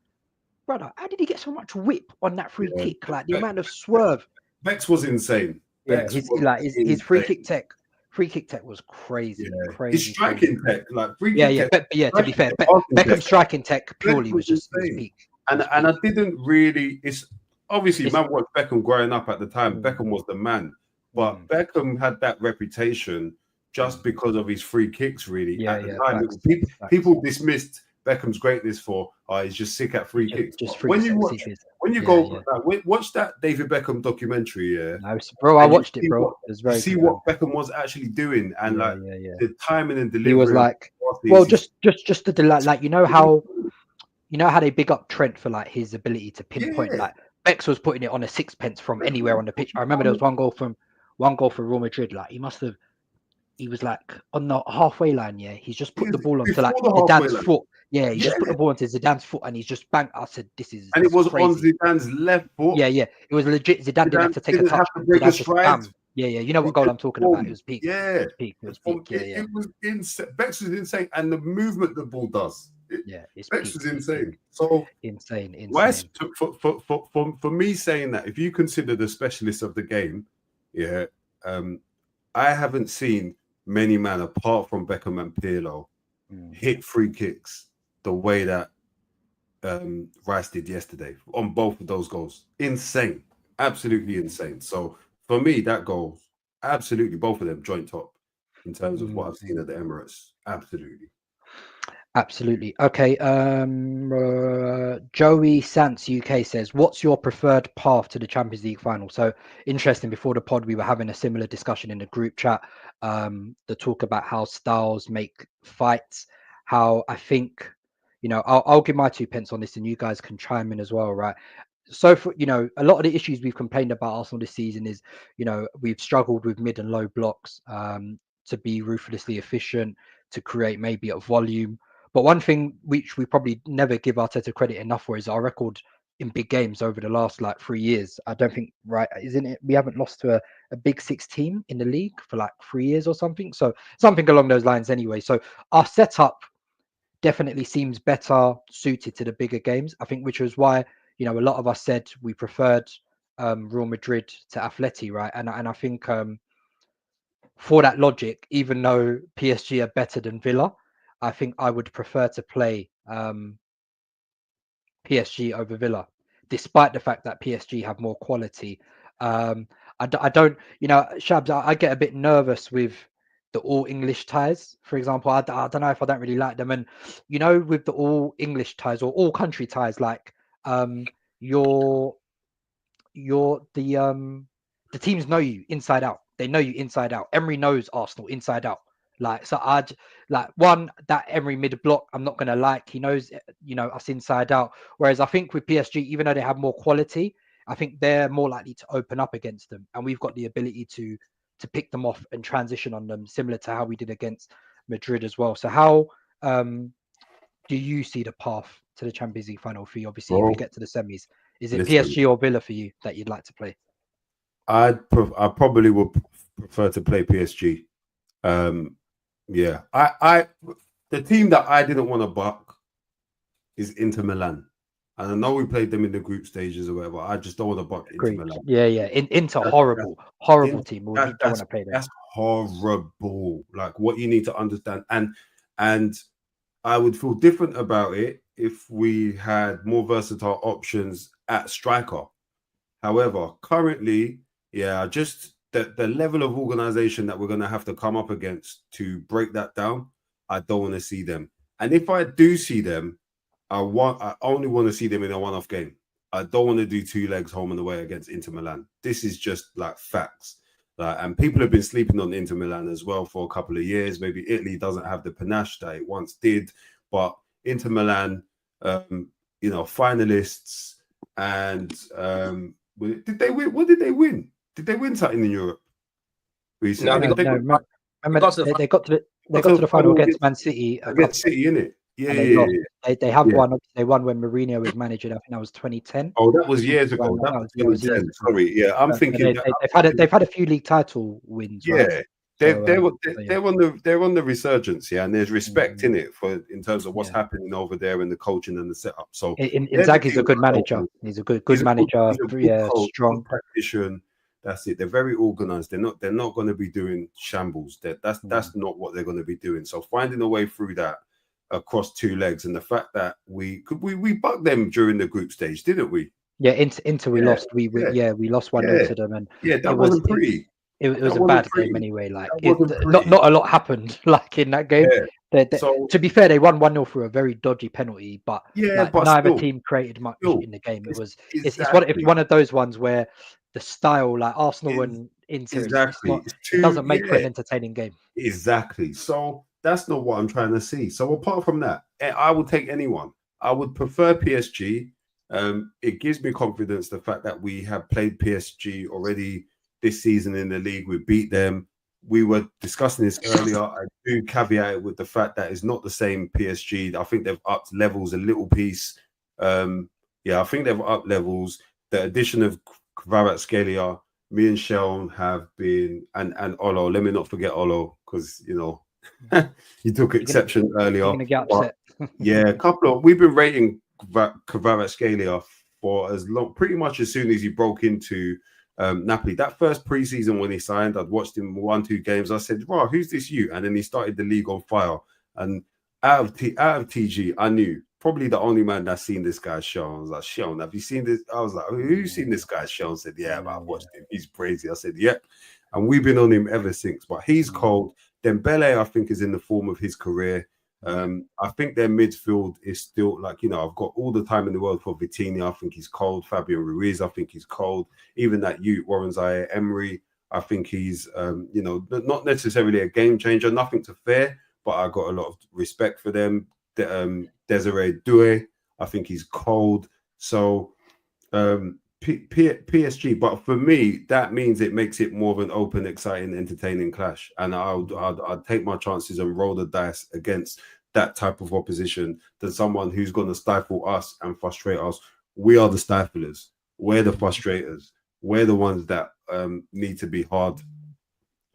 brother, how did he get so much whip on that free kick? Like the amount of swerve. Bex was insane. His free kick tech was crazy. His striking tech, like free kick tech. To be fair, Beckham's striking tech purely was just peak. And I didn't really. It's obviously man was Beckham growing up at the time. Beckham was the man, but Beckham had that reputation just because of his free kicks. Really, at the time, people dismissed Beckham's greatness for he's just sick at free kicks. When you watch that David Beckham documentary, bro, I watched it, bro. It was very see good, what Beckham was actually doing and the timing and delivery. He was like, well, just the like how they big up Trent for like his ability to pinpoint. Like Bex was putting it on a sixpence from anywhere on the pitch. I remember there was one goal for Real Madrid. Like he was like on the halfway line. Yeah, he's just put the ball onto like Zidane's foot. Yeah, he just put the ball onto Zidane's foot and he's just banged. I said, "This is." And it was crazy. on Zidane's left foot. Yeah, it was legit. Zidane didn't have to take a touch. Break a stride. Yeah, you know what goal I'm talking about? It was peak. Yeah, it was peak. It was insane. Bex was insane, and the movement the ball does. Bex was insane. So insane. Why for me saying that, if you consider the specialists of the game, I haven't seen many man apart from Beckham and Pirlo hit free kicks the way that Rice did yesterday on both of those goals. Insane, absolutely insane. So for me, that goal, absolutely both of them joint top in terms of what I've seen at the Emirates. Absolutely. Absolutely. Okay. Joey Sants UK says, "What's your preferred path to the Champions League final?" So interesting. Before the pod, we were having a similar discussion in the group chat. The talk about how styles make fights. How I think, I'll give my 2 pence on this, and you guys can chime in as well, right? So for a lot of the issues we've complained about Arsenal this season is, we've struggled with mid and low blocks, to be ruthlessly efficient, to create maybe a volume. But one thing which we probably never give Arteta credit enough for is our record in big games over the last 3 years. I don't think, right, isn't it? We haven't lost to a big six team in the league for 3 years or something. So something along those lines anyway. So our setup definitely seems better suited to the bigger games, I think, which was why, a lot of us said we preferred Real Madrid to Atleti, right? And I think for that logic, even though PSG are better than Villa, I think I would prefer to play PSG over Villa, despite the fact that PSG have more quality. I don't, Shabs, I get a bit nervous with the all English ties, for example. I don't know if I don't really like them. And, with the all English ties or all country ties, you're the teams know you inside out. They know you inside out. Emery knows Arsenal inside out. That Emery mid block, I'm not gonna like. He knows, us inside out. Whereas I think with PSG, even though they have more quality, I think they're more likely to open up against them, and we've got the ability to pick them off and transition on them, similar to how we did against Madrid as well. So how do you see the path to the Champions League final for you? Obviously, if you get to the semis, is it PSG or Villa for you that you'd like to play? I probably would prefer to play PSG. Yeah, the team that I didn't want to buck is Inter Milan, and I know we played them in the group stages or whatever. I just don't want to buck Inter Milan. Yeah. Inter horrible team. We don't want to play them. That's horrible. Like, what you need to understand, and I would feel different about it if we had more versatile options at striker. However, currently, just the level of organization that we're going to have to come up against to break that down, I don't want to see them. And if I do see them, I only want to see them in a one-off game. I don't want to do 2 legs home and away against Inter Milan. This is just facts. And people have been sleeping on Inter Milan as well for a couple of years. Maybe Italy doesn't have the panache that it once did, but Inter Milan, finalists, and did they win? What did they win? Did they win something in Europe recently? No, they got to the final against Man City. Against City, innit? Yeah. They have won. They won when Mourinho was manager. I think that was 2010. Oh, that was years ago. That was 2010. Sorry, yeah. I'm thinking they've had a few league title wins. Yeah. Right? They're on the resurgence, and there's respect in it in terms of what's happening over there in the coaching and the setup. So Inzaghi's a good manager. He's a good manager. Strong practitioner. That's it. They're very organized. They're not going to be doing shambles. That's not what they're going to be doing. So finding a way through that across 2 legs, and the fact that we bucked them during the group stage, didn't we? Yeah, Inter we lost. We lost 1-0 to them, and that wasn't pretty. It was a bad game anyway. Not a lot happened in that game. Yeah. So, to be fair, they won 1-0 through a very dodgy penalty, but neither team created much in the game. It's one of those ones where the style, like Arsenal and Inter, it doesn't make for an entertaining game. Exactly. So that's not what I'm trying to see. So apart from that, I would take anyone. I would prefer PSG. It gives me confidence, the fact that we have played PSG already this season in the league. We beat them. We were discussing this earlier. I do caveat it with the fact that it's not the same PSG. I think they've upped levels a little piece. I think they've upped levels. The addition of Kvaratskhelia, me and Seun have been, and Olo. Let me not forget Olo, because he took exception earlier. You're gonna get upset. We've been rating Kvaratskhelia for as long, pretty much as soon as he broke into Napoli. That first preseason when he signed, I'd watched him 1-2 games. I said, "Wow, who's this you?" And then he started the league on fire. And out of TG, I knew probably the only man that's seen this guy show. I was like, "Seun, have you seen this?" I was like, "Who's seen this guy?" Seun said, "Yeah, but I've watched him. He's crazy." I said, "Yep." And we've been on him ever since. But he's cold. Dembele, I think, is in the form of his career. I think their midfield is still like, I've got all the time in the world for Vitinha. I think he's cold. Fabian Ruiz, I think he's cold. Even that Warren Zaire Emery, I think he's, not necessarily a game changer, nothing to fear, but I got a lot of respect for them. Desiree Doué, I think he's cold. So PSG, but for me, that means it makes it more of an open, exciting, entertaining clash. And I'd take my chances and roll the dice against that type of opposition than someone who's going to stifle us and frustrate us. We are the stiflers. We're the frustrators. We're the ones that need to be hard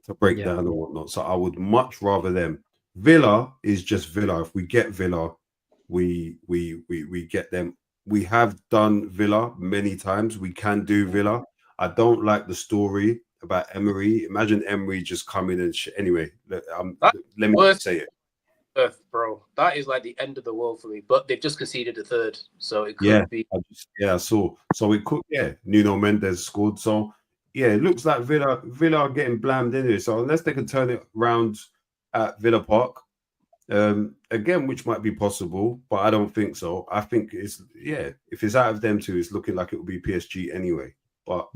to break down and whatnot. So I would much rather them. Villa is just Villa. If we get Villa, we get them. We have done Villa many times. We can do Villa. I don't like the story about Emery. Imagine Emery just coming and anyway. Let me say it. Earth, bro. That is like the end of the world for me. But they've just conceded a third, so it could be. I saw. So it could. Nuno Mendes scored. So it looks like Villa are getting blamed anyway. So unless they can turn it around at Villa Park. Again, which might be possible, but I don't think so. I think it's if it's out of them two, it's looking like it will be PSG anyway. But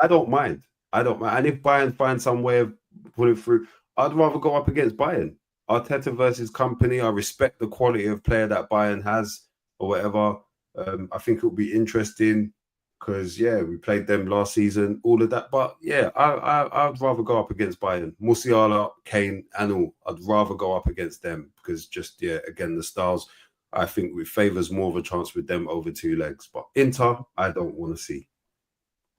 I don't mind. And if Bayern find some way of pulling through, I'd rather go up against Bayern. Arteta versus company. I respect the quality of player that Bayern has or whatever. I think it will be interesting because we played them last season, all of that. But I'd rather go up against Bayern. Musiala, Kane, and all. I'd rather go up against them because again, the styles, I think it favours more of a chance with them over two legs. But Inter, I don't want to see.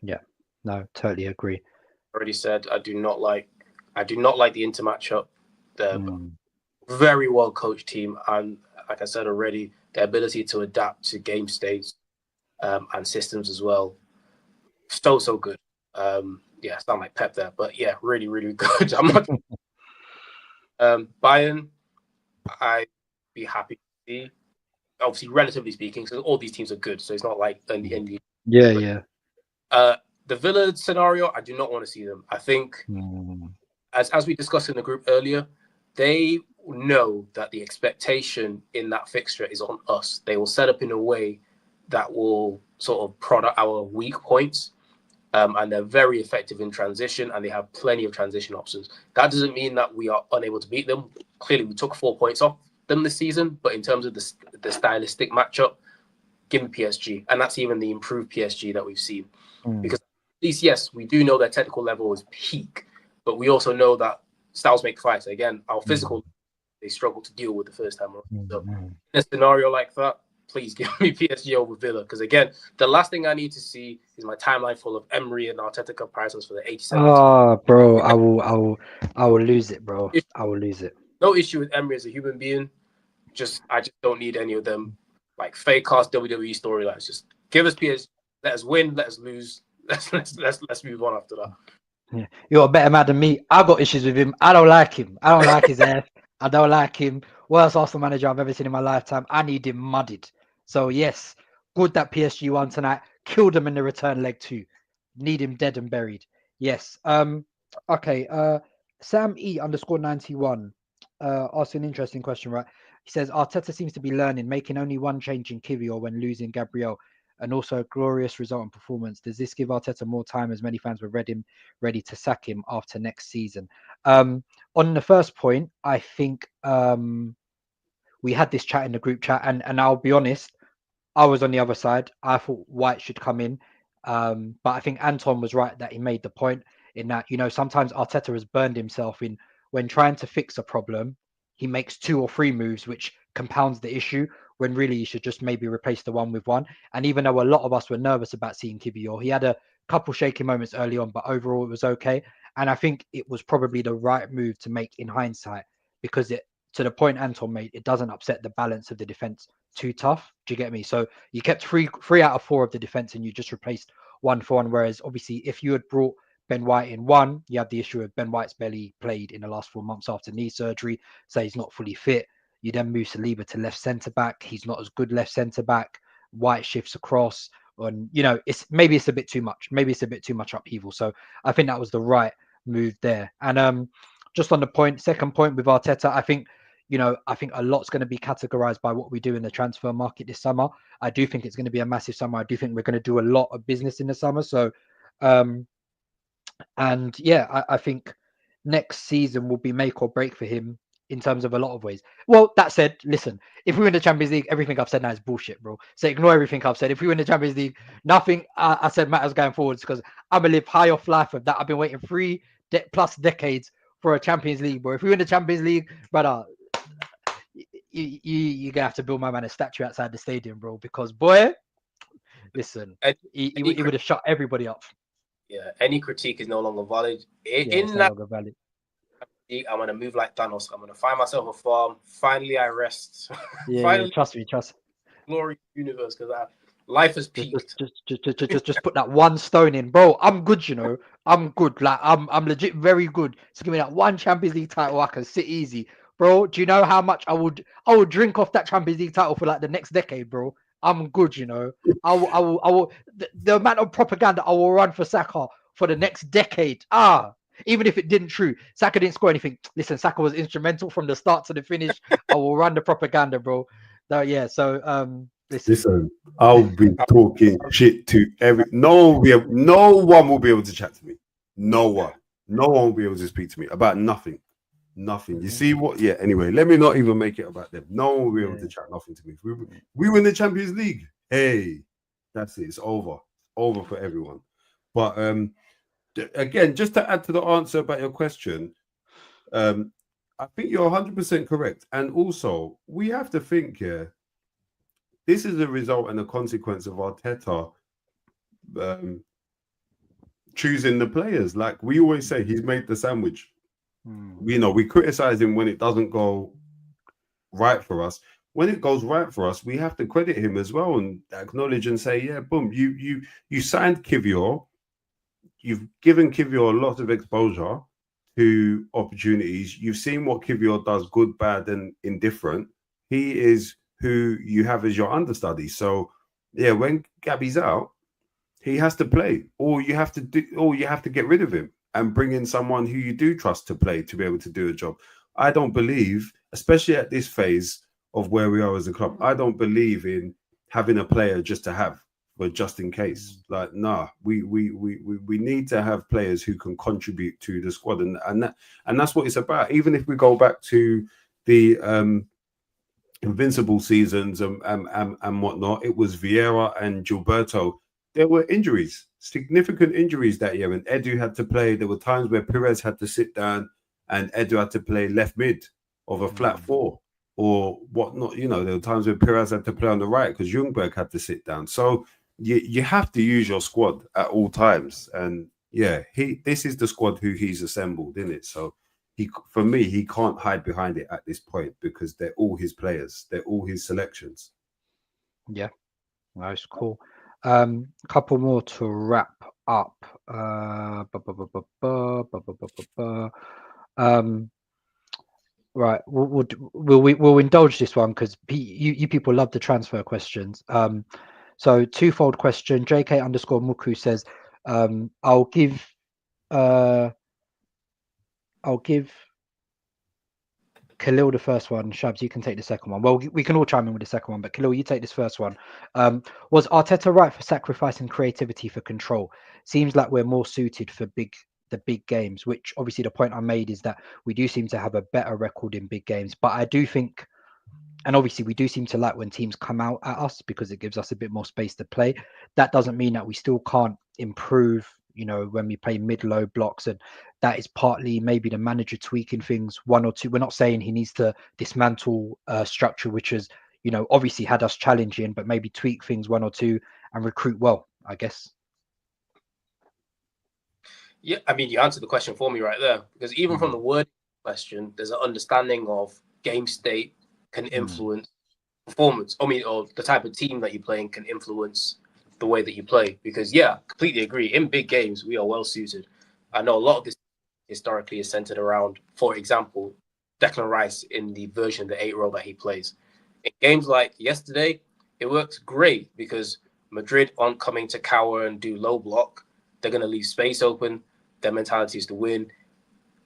Yeah, no, totally agree. Already said I do not like the Inter matchup. They're very well coached team, and like I said already, their ability to adapt to game states and systems as well. So good. Sound like Pep there, but really, really good. I'm not Bayern, I'd be happy to see. Obviously, relatively speaking, so all these teams are good, so it's not like the the Villa scenario, I do not want to see them. I think as we discussed in the group earlier, they know that the expectation in that fixture is on us. They will set up in a way that will sort of product our weak points. And they're very effective in transition, and they have plenty of transition options. That doesn't mean that we are unable to beat them. Clearly, we took 4 points off them this season, but in terms of the stylistic matchup, give me PSG. And that's even the improved PSG that we've seen. Because at least, yes, we do know their technical level is peak, but we also know that styles make fights. Again, our physical, they struggle to deal with the first time around. So in a scenario like that, please give me PSG over Villa. Because again, the last thing I need to see is my timeline full of Emery and Arteta comparisons for the 87. Oh, bro, I will lose it, bro. I will lose it. No issue with Emery as a human being. I just don't need any of them like fake cast WWE storylines. Just give us PSG. Let us win. Let us lose. Let's move on after that. Yeah. You're a better man than me. I got issues with him. I don't like him. I don't like his ass. I don't like him. Worst Arsenal manager I've ever seen in my lifetime. I need him muddied. So yes, good that PSG won tonight. Killed him in the return leg too. Need him dead and buried. Yes. Okay. Sam E _91 asked an interesting question, right? He says Arteta seems to be learning, making only one change in Kivior when losing Gabriel, and also a glorious result and performance. Does this give Arteta more time, as many fans were ready to sack him after next season? On the first point, I think we had this chat in the group chat, and I'll be honest, I was on the other side. I thought White should come in, but I think Anton was right that he made the point in that, sometimes Arteta has burned himself in when trying to fix a problem. He makes 2 or 3 moves, which compounds the issue, when really he should just maybe replace the one with one. And even though a lot of us were nervous about seeing Kivior, he had a couple shaky moments early on, but overall it was okay. And I think it was probably the right move to make in hindsight, because it, to the point Anton made, it doesn't upset the balance of the defense too tough. Do you get me? So you kept 3 out of 4 of the defense, and you just replaced 1-for-1. Whereas obviously, if you had brought Ben White in one, you had the issue of Ben White's barely played in the last 4 months after knee surgery, so he's not fully fit. You then move Saliba to left centre back. He's not as good left centre back. White shifts across, and it's a bit too much. Maybe it's a bit too much upheaval. So I think that was the right move there. And just on the second point with Arteta, I think a lot's going to be categorized by what we do in the transfer market this summer. I do think it's going to be a massive summer. I do think we're going to do a lot of business in the summer. So, I think next season will be make or break for him in terms of a lot of ways. Well, that said, listen, if we win the Champions League, everything I've said now is bullshit, bro. So ignore everything I've said. If we win the Champions League, nothing I said matters going forwards, because I'm going to live high off life of that. I've been waiting 3+ decades for a Champions League, bro. If we win the Champions League, brother, you're going to have to build my man a statue outside the stadium, bro, because, boy, listen, he would have shut everybody up. Yeah, any critique is no longer valid. Valid. I'm going to move like Thanos. I'm going to find myself a farm. Finally, I rest. Yeah, trust me. Glory universe, because life has peaked. Just put that one stone in, bro. I'm good, I'm good. Like I'm legit very good. So give me that one Champions League title, I can sit easy, bro. Do you know how much I would drink off that Champions League title for like the next decade, bro? I'm good, I will. The amount of propaganda I will run for Saka for the next decade. Even if it didn't true, Saka didn't score anything. Listen, Saka was instrumental from the start to the finish. I will run the propaganda, bro. Listen, I'll be talking shit to no one will be able to chat to me. No one will be able to speak to me about nothing. You see what? Yeah. Anyway, let me not even make it about them. No one will be able to chat nothing to me. We win the Champions League. Hey, that's it. It's over for everyone. But again, just to add to the answer about your question, I think you're 100% correct. And also, we have to think here. This is a result and a consequence of Arteta choosing the players. Like we always say, he's made the sandwich. We criticize him when it doesn't go right for us. When it goes right for us, we have to credit him as well and acknowledge and say, yeah, boom, you signed Kivior. You've given Kivior a lot of exposure to opportunities. You've seen what Kivior does, good, bad, and indifferent. He is who you have as your understudy. So, yeah, when Gabby's out, he has to play. Or you have to get rid of him and bring in someone who you do trust to play to be able to do a job. I don't believe, especially at this phase of where we are as a club, I don't believe in having a player just to have, but just in case. Like, nah, we need to have players who can contribute to the squad, and that's what it's about. Even if we go back to the Invincible seasons and whatnot, it was Vieira and Gilberto. There were injuries, significant injuries that year, and Edu had to play. There were times where Perez had to sit down and Edu had to play left mid of a flat four or whatnot. There were times where Perez had to play on the right because Ljungberg had to sit down. So you have to use your squad at all times. And yeah, this is the squad who he's assembled, isn't it? So for me, he can't hide behind it at this point because they're all his players. They're all his selections. Yeah, that's cool. Couple more to wrap up. Right, we'll indulge this one because you people love the transfer questions. So twofold question. JK_Muku says, I'll give Khalil the first one. Shabs, you can take the second one. Well, we can all chime in with the second one, but Khalil, you take this first one. Was Arteta right for sacrificing creativity for control? Seems like we're more suited for the big games, which obviously the point I made is that we do seem to have a better record in big games. But I do think, and obviously we do seem to like when teams come out at us because it gives us a bit more space to play. That doesn't mean that we still can't improve, when we play mid-low blocks, and that is partly maybe the manager tweaking things one or two. We're not saying he needs to dismantle structure, which is, obviously had us challenging, but maybe tweak things one or two and recruit well, I guess. Yeah, I mean, you answered the question for me right there, because even from the word question, there's an understanding of game state can influence performance. I mean, or the type of team that you're playing can influence the way that you play. Because yeah, completely agree. In big games, we are well suited. I know a lot of this historically is centered around, for example, Declan Rice in the version of the 8 role that he plays. In games like yesterday, it works great because Madrid aren't coming to cower and do low block. They're going to leave space open. Their mentality is to win.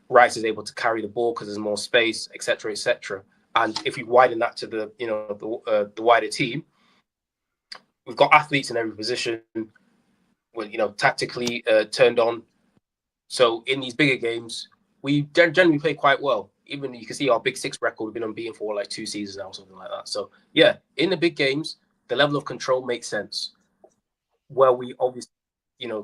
Rice is able to carry the ball because there's more space, etc., etc. And if you widen that to the the wider team, we've got athletes in every position, tactically turned on. So in these bigger games, we generally play quite well. Even you can see our Big Six record, we've been unbeaten for like 2 seasons now, something like that. So yeah, in the big games, the level of control makes sense. Where we obviously,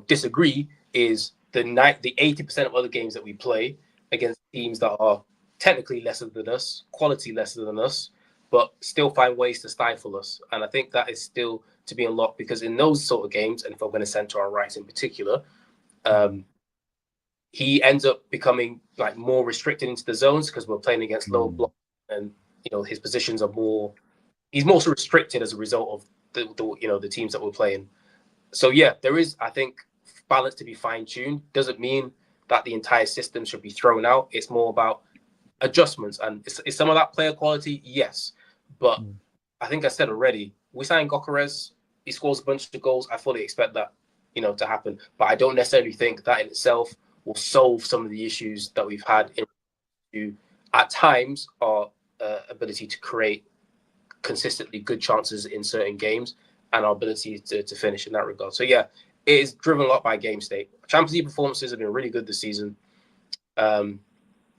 disagree is the 80% of other games that we play against teams that are technically lesser than us, quality lesser than us, but still find ways to stifle us. And I think that is still to be unlocked because in those sort of games, and if I'm going to center on Rice in particular, he ends up becoming like more restricted into the zones because we're playing against low block, and his positions are more. He's more so restricted as a result of the teams that we're playing. So yeah, there is, I think, balance to be fine-tuned. Doesn't mean that the entire system should be thrown out. It's more about adjustments, and is some of that player quality, yes, but I think I said already, we signed Gyökeres. He scores a bunch of goals. I fully expect that to happen, but I don't necessarily think that in itself will solve some of the issues that we've had at times our ability to create consistently good chances in certain games and our ability to finish in that regard. So yeah, it is driven a lot by game state. Champions League performances have been really good this season.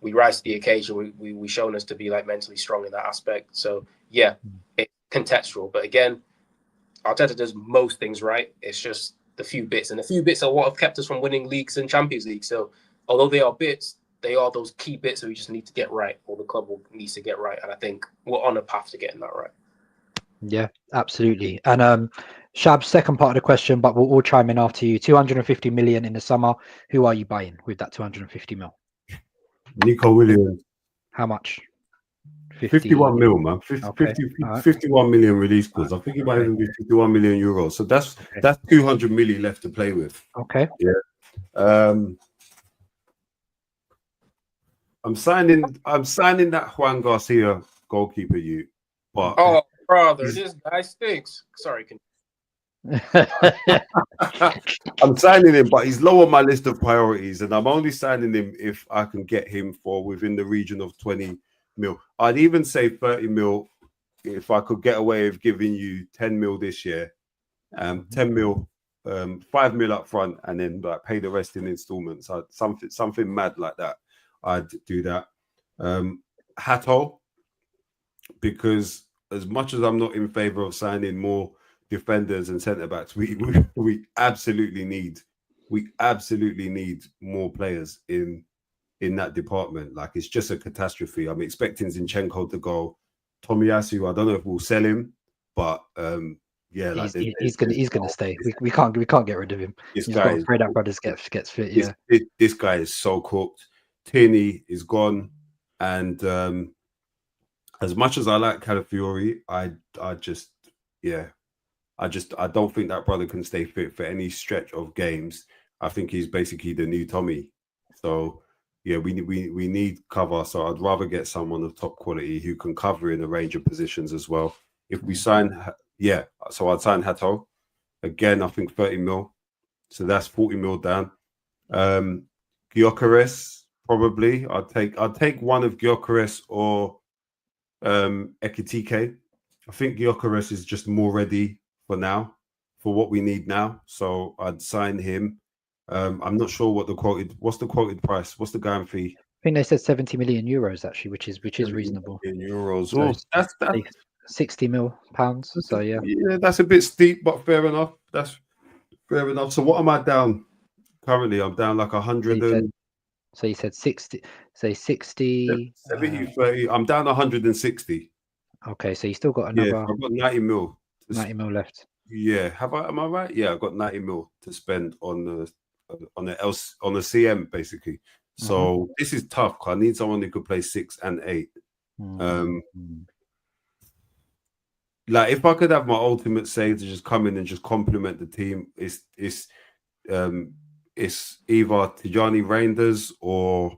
We rise to the occasion. We've shown us to be like mentally strong in that aspect. So yeah, it's contextual. But again, Arteta does most things right. It's just the few bits, and the few bits are what have kept us from winning leagues and Champions League. So although they are bits, they are those key bits that we just need to get right, or the club needs to get right. And I think we're on a path to getting that right. Yeah, absolutely. And Shab's second part of the question, but we'll all chime in after you. 250 million in the summer. Who are you buying with that 250 mil? Nico Williams. How much? 51 mil, man. 51 million release clause. I think it might even be 51 million euros. So that's 200 million left to play with. Okay. Yeah. I'm signing that Juan Garcia goalkeeper. But oh, brother, this guy stinks. Sorry. I'm signing him, but he's low on my list of priorities, and I'm only signing him if I can get him for within the region of 20 mil. I'd even say 30 mil if I could get away with giving you 10 mil this year, 10 mil, 5 mil up front, and then like pay the rest in installments. Something mad like that. I'd do that. Hato, because as much as I'm not in favor of signing more defenders and centre backs, we absolutely need more players in that department. Like, it's just a catastrophe. I'm expecting Zinchenko to go. Tomiyasu, I don't know if we'll sell him, but yeah, like he's gonna stay. We can't get rid of him. This guy, afraid that brothers gets fit. Yeah, this guy is so cooked. Tierney is gone, and as much as I like Calafiori, I don't think that brother can stay fit for any stretch of games. I think he's basically the new Tommy. So yeah, we need cover. So I'd rather get someone of top quality who can cover in a range of positions as well. If we sign, so I'd sign Hato again. I think 30 mil. So that's 40 mil down. Gyökeres, probably. I'd take one of Gyökeres or Ekitike. I think Gyökeres is just more ready for now, for what we need now. So I'd sign him. I'm not sure what's the quoted price? What's the going fee? I think they said 70 million euros actually, which is reasonable. In euros. So that's 60 mil pounds. So yeah, that's a bit steep, but fair enough. That's fair enough. So what am I down currently? I'm down like 100 So you said 60. Say 60. 70, 30. I'm down 160. Okay, so you still got another. Yeah, I've got 90 mil. 90 mil left. Yeah, am I right? Yeah, I've got 90 mil to spend on the CM basically. So this is tough. I need someone who could play 6 and 8. like if I could have my ultimate say to just come in and just compliment the team, it's either Tijani Reinders or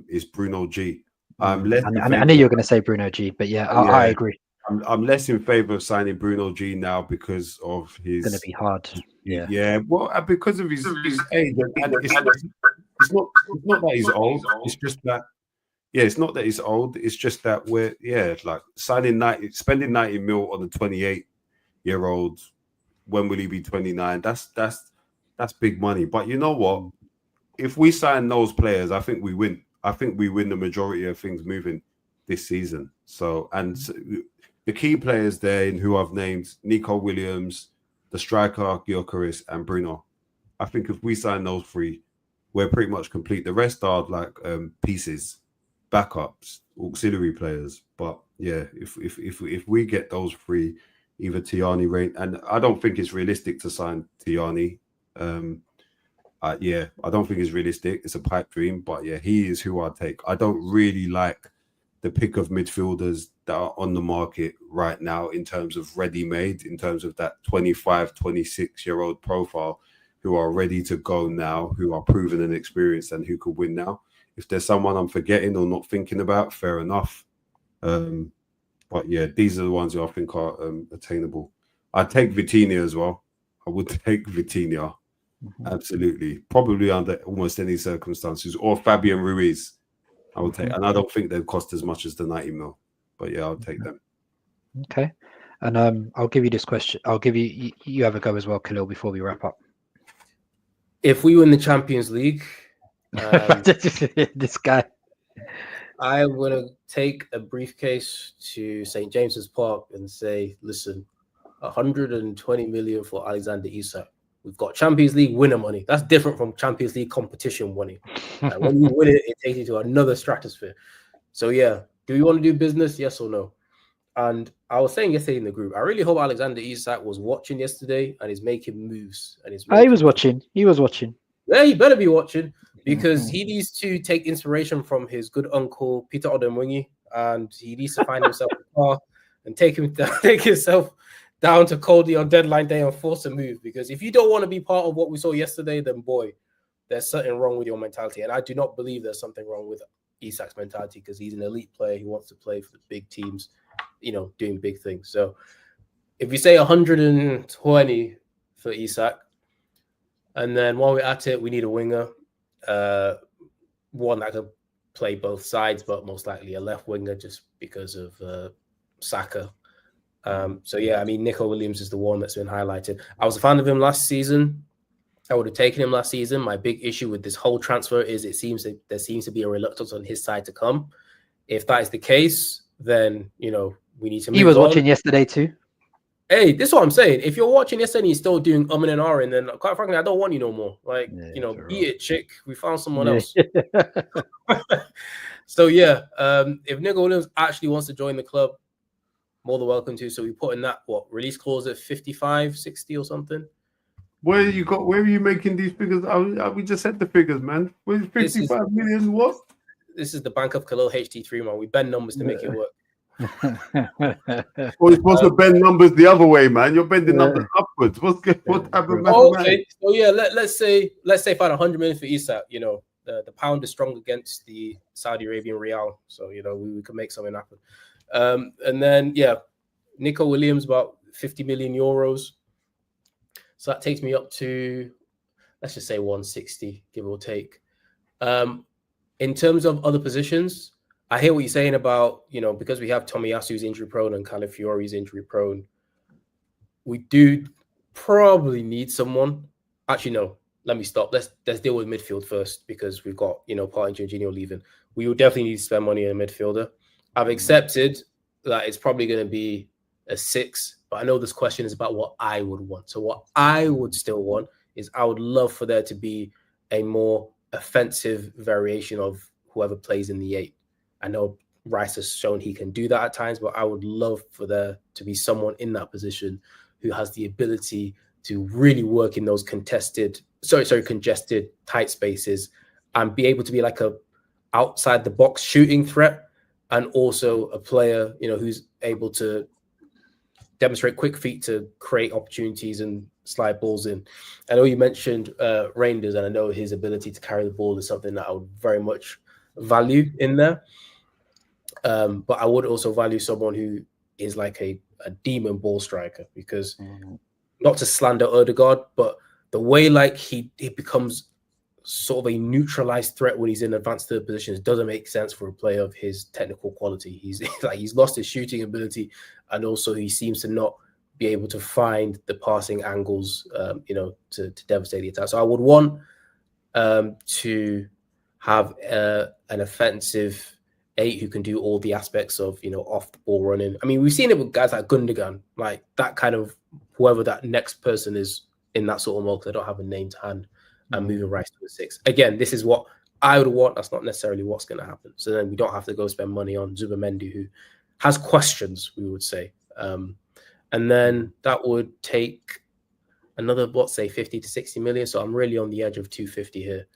it's Bruno G. I'm less. I knew you were going to say Bruno G, but yeah, I agree. I'm less in favor of signing Bruno G now because of his. It's going to be hard. Yeah. Well, because of his age, and it's not that he's old. It's just that. Yeah, it's not that he's old. It's just that we're like spending 90 mil on a 28-year-old. When will he be 29? That's big money. But you know what? If we sign those players, I think we win. I think we win the majority of things moving this season. So the key players there in who I've named: Nico Williams, the striker Gyökeres, and Bruno. I think if we sign those three, we're pretty much complete. The rest are like pieces. Backups, auxiliary players, but yeah, if we get those three, either Tiani, Rain, and I don't think it's realistic to sign Tiani. I don't think it's realistic. It's a pipe dream, but yeah, he is who I take. I don't really like the pick of midfielders that are on the market right now in terms of ready-made, in terms of that 25, 26-year-old profile who are ready to go now, who are proven and experienced and who could win now. If there's someone I'm forgetting or not thinking about, fair enough. But yeah, these are the ones who I think are attainable. I'd take Vitinha as well. I would take Vitinha. Absolutely. Probably under almost any circumstances. Or Fabian Ruiz. I would take. And I don't think they'd cost as much as the 90 mil. But yeah, I'll take them. Okay. And I'll give you this question. I'll give you have a go as well, Khalil, before we wrap up. If we win the Champions League, this guy, I'm gonna take a briefcase to St. James's Park and say, listen, 120 million for Alexander Isak. We've got Champions League winner money. That's different from Champions League competition money. When you win it, it takes you to another stratosphere. So yeah, do we want to do business? Yes or no? And I was saying yesterday in the group, I really hope Alexander Isak was watching yesterday and is making moves. And he was watching. He was watching. Yeah, he better be watching, because he needs to take inspiration from his good uncle Peter Odemwingie, and he needs to find himself a car and take himself down to Colney on deadline day and force a move. Because if you don't want to be part of what we saw yesterday, then boy, there's something wrong with your mentality. And I do not believe there's something wrong with Isak's mentality, because he's an elite player. He wants to play for the big teams, doing big things. So if you say 120 for Isak, and then while we're at it, we need a winger, one that could play both sides, but most likely a left winger just because of Saka. So yeah, I mean, Nico Williams is the one that's been highlighted. I was a fan of him last season. I would have taken him last season. My big issue with this whole transfer is there seems to be a reluctance on his side to come. If that is the case, then we need to move on. He was watching yesterday too. Hey, this is what I'm saying. If you're watching yesterday and you're still doing and ahhing, then quite frankly, I don't want you no more. Like, beat it, chick. We found someone else. So yeah, if Nico Williams actually wants to join the club, more than welcome to. So we put in that release clause at 55, 60 or something. Where are you making these figures? We just said the figures, man. Where's 55 million? What? This is the Bank of Khalil HT3, man. We bend numbers to make it work. Well, you're supposed to bend numbers the other way, man. You're bending numbers upwards. What type of okay. So yeah, let's say if I had 100 million for Isak, the pound is strong against the Saudi Arabian Real, so we could make something happen. And then Nico Williams about 50 million euros. So that takes me up to, let's just say 160, give or take. In terms of other positions, I hear what you're saying about, because we have Tomiyasu's injury prone and Calafiori's injury prone, we do probably need someone. Actually, no, let me stop. Let's deal with midfield first, because we've got, Partey and Jorginho leaving. We will definitely need to spend money on a midfielder. I've accepted that it's probably going to be a 6, but I know this question is about what I would want. So what I would still want is I would love for there to be a more offensive variation of whoever plays in the 8. I know Rice has shown he can do that at times, but I would love for there to be someone in that position who has the ability to really work in those congested tight spaces and be able to be like a outside the box shooting threat, and also a player, who's able to demonstrate quick feet to create opportunities and slide balls in. I know you mentioned Reinders, and I know his ability to carry the ball is something that I would very much value in there. But I would also value someone who is like a demon ball striker, because not to slander Odegaard, but the way like he becomes sort of a neutralized threat when he's in advanced third positions doesn't make sense for a player of his technical quality. He's lost his shooting ability, and also he seems to not be able to find the passing angles, to devastate the attack. So I would want to have an offensive 8 who can do all the aspects of, off the ball running. I mean, we've seen it with guys like Gundogan, like that kind of whoever that next person is in that sort of mode, because I don't have a name to hand, and moving right to a 6. Again, this is what I would want. That's not necessarily what's going to happen. So then we don't have to go spend money on Zubimendi, who has questions, we would say. And then that would take another, 50 to 60 million. So I'm really on the edge of 250 here.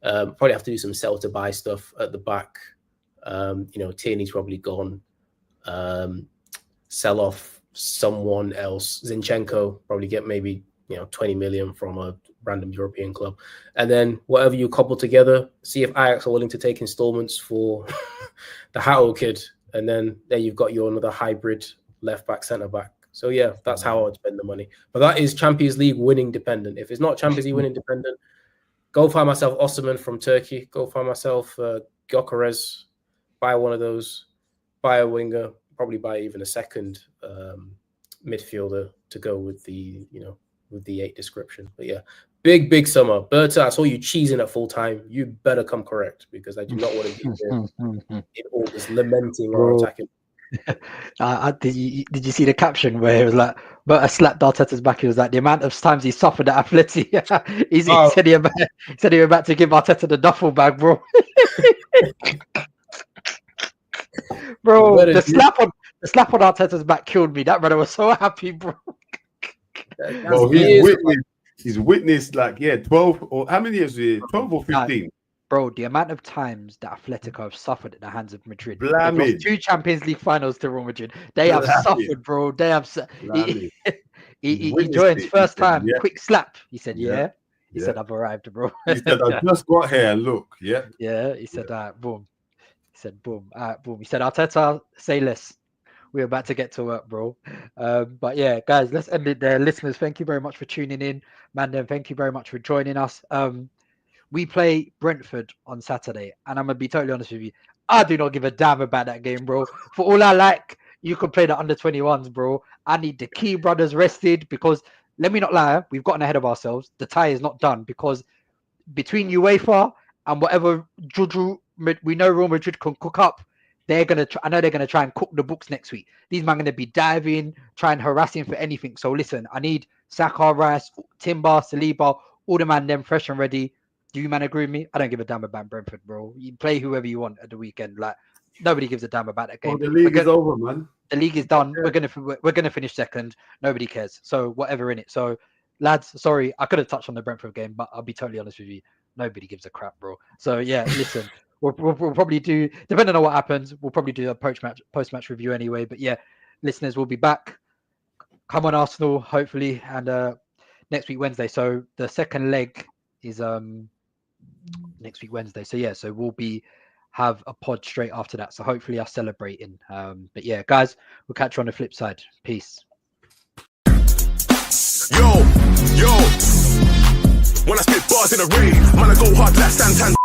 Probably have to do some sell to buy stuff at the back. Tierney's probably gone. Sell off someone else. Zinchenko, probably get maybe 20 million from a random European club, and then whatever you cobble together, see if Ajax are willing to take installments for the Howell kid, and then there you've got your another hybrid left back, centre back. So yeah, that's how I would spend the money. But that is Champions League winning dependent. If it's not Champions League winning dependent, go find myself Osimhen from Turkey. Go find myself Gyökeres. Buy one of those. Buy a winger. Probably buy even a second midfielder to go with the with the 8 description. But yeah, big summer. Berta, I saw you cheesing at full time. You better come correct, because I do not want to be there in August lamenting or attacking. Did you see the caption where it was like, but I slapped Arteta's back? He was like, the amount of times he suffered at Atleti. He said he was about to give Arteta the duffel bag, bro. Bro, the slap on Arteta's back killed me. That brother was so happy, bro. Well, he's witnessed 12 or how many years? 12 or 15. Bro, the amount of times that Atletico have suffered at the hands of Madrid. They've Blamage. lost 2 Champions League finals to Real Madrid. They have suffered, bro. They have. He joins first time. Yeah. Quick slap. He said, "Yeah." He said, "I've arrived, bro." He said, "I just got here and look." Yeah. Yeah. He said, "Boom." He said, "Boom." Boom. He said, "Arteta, say less. We're about to get to work, bro." But yeah, guys, let's end it there. Listeners, thank you very much for tuning in. Mandem, thank you very much for joining us. We play Brentford on Saturday, and I'm gonna be totally honest with you. I do not give a damn about that game, bro. For all I like, you can play the under-21s, bro. I need the key brothers rested, because let me not lie, we've gotten ahead of ourselves. The tie is not done, because between UEFA and whatever juju we know Real Madrid can cook up, I know they're gonna try and cook the books next week. These men gonna be diving, trying harassing for anything. So listen, I need Saka, Rice, Timber, Saliba, all the man them fresh and ready. Do you man agree with me? I don't give a damn about Brentford, bro. You play whoever you want at the weekend. Like, nobody gives a damn about that game. The league is over, man. The league is done. We're gonna finish second. Nobody cares. So whatever in it. So lads, sorry, I could have touched on the Brentford game, but I'll be totally honest with you. Nobody gives a crap, bro. So yeah, listen. We'll probably do, depending on what happens, we'll probably do a post-match review anyway. But yeah, listeners, we'll be back. Come on, Arsenal, hopefully, and next week Wednesday. So the second leg is next week Wednesday. So yeah, so we'll have a pod straight after that. So hopefully I'm celebrating. But yeah, guys, we'll catch you on the flip side. Peace. Yo, when I spit bars in a rave, man, I go hard like Santan.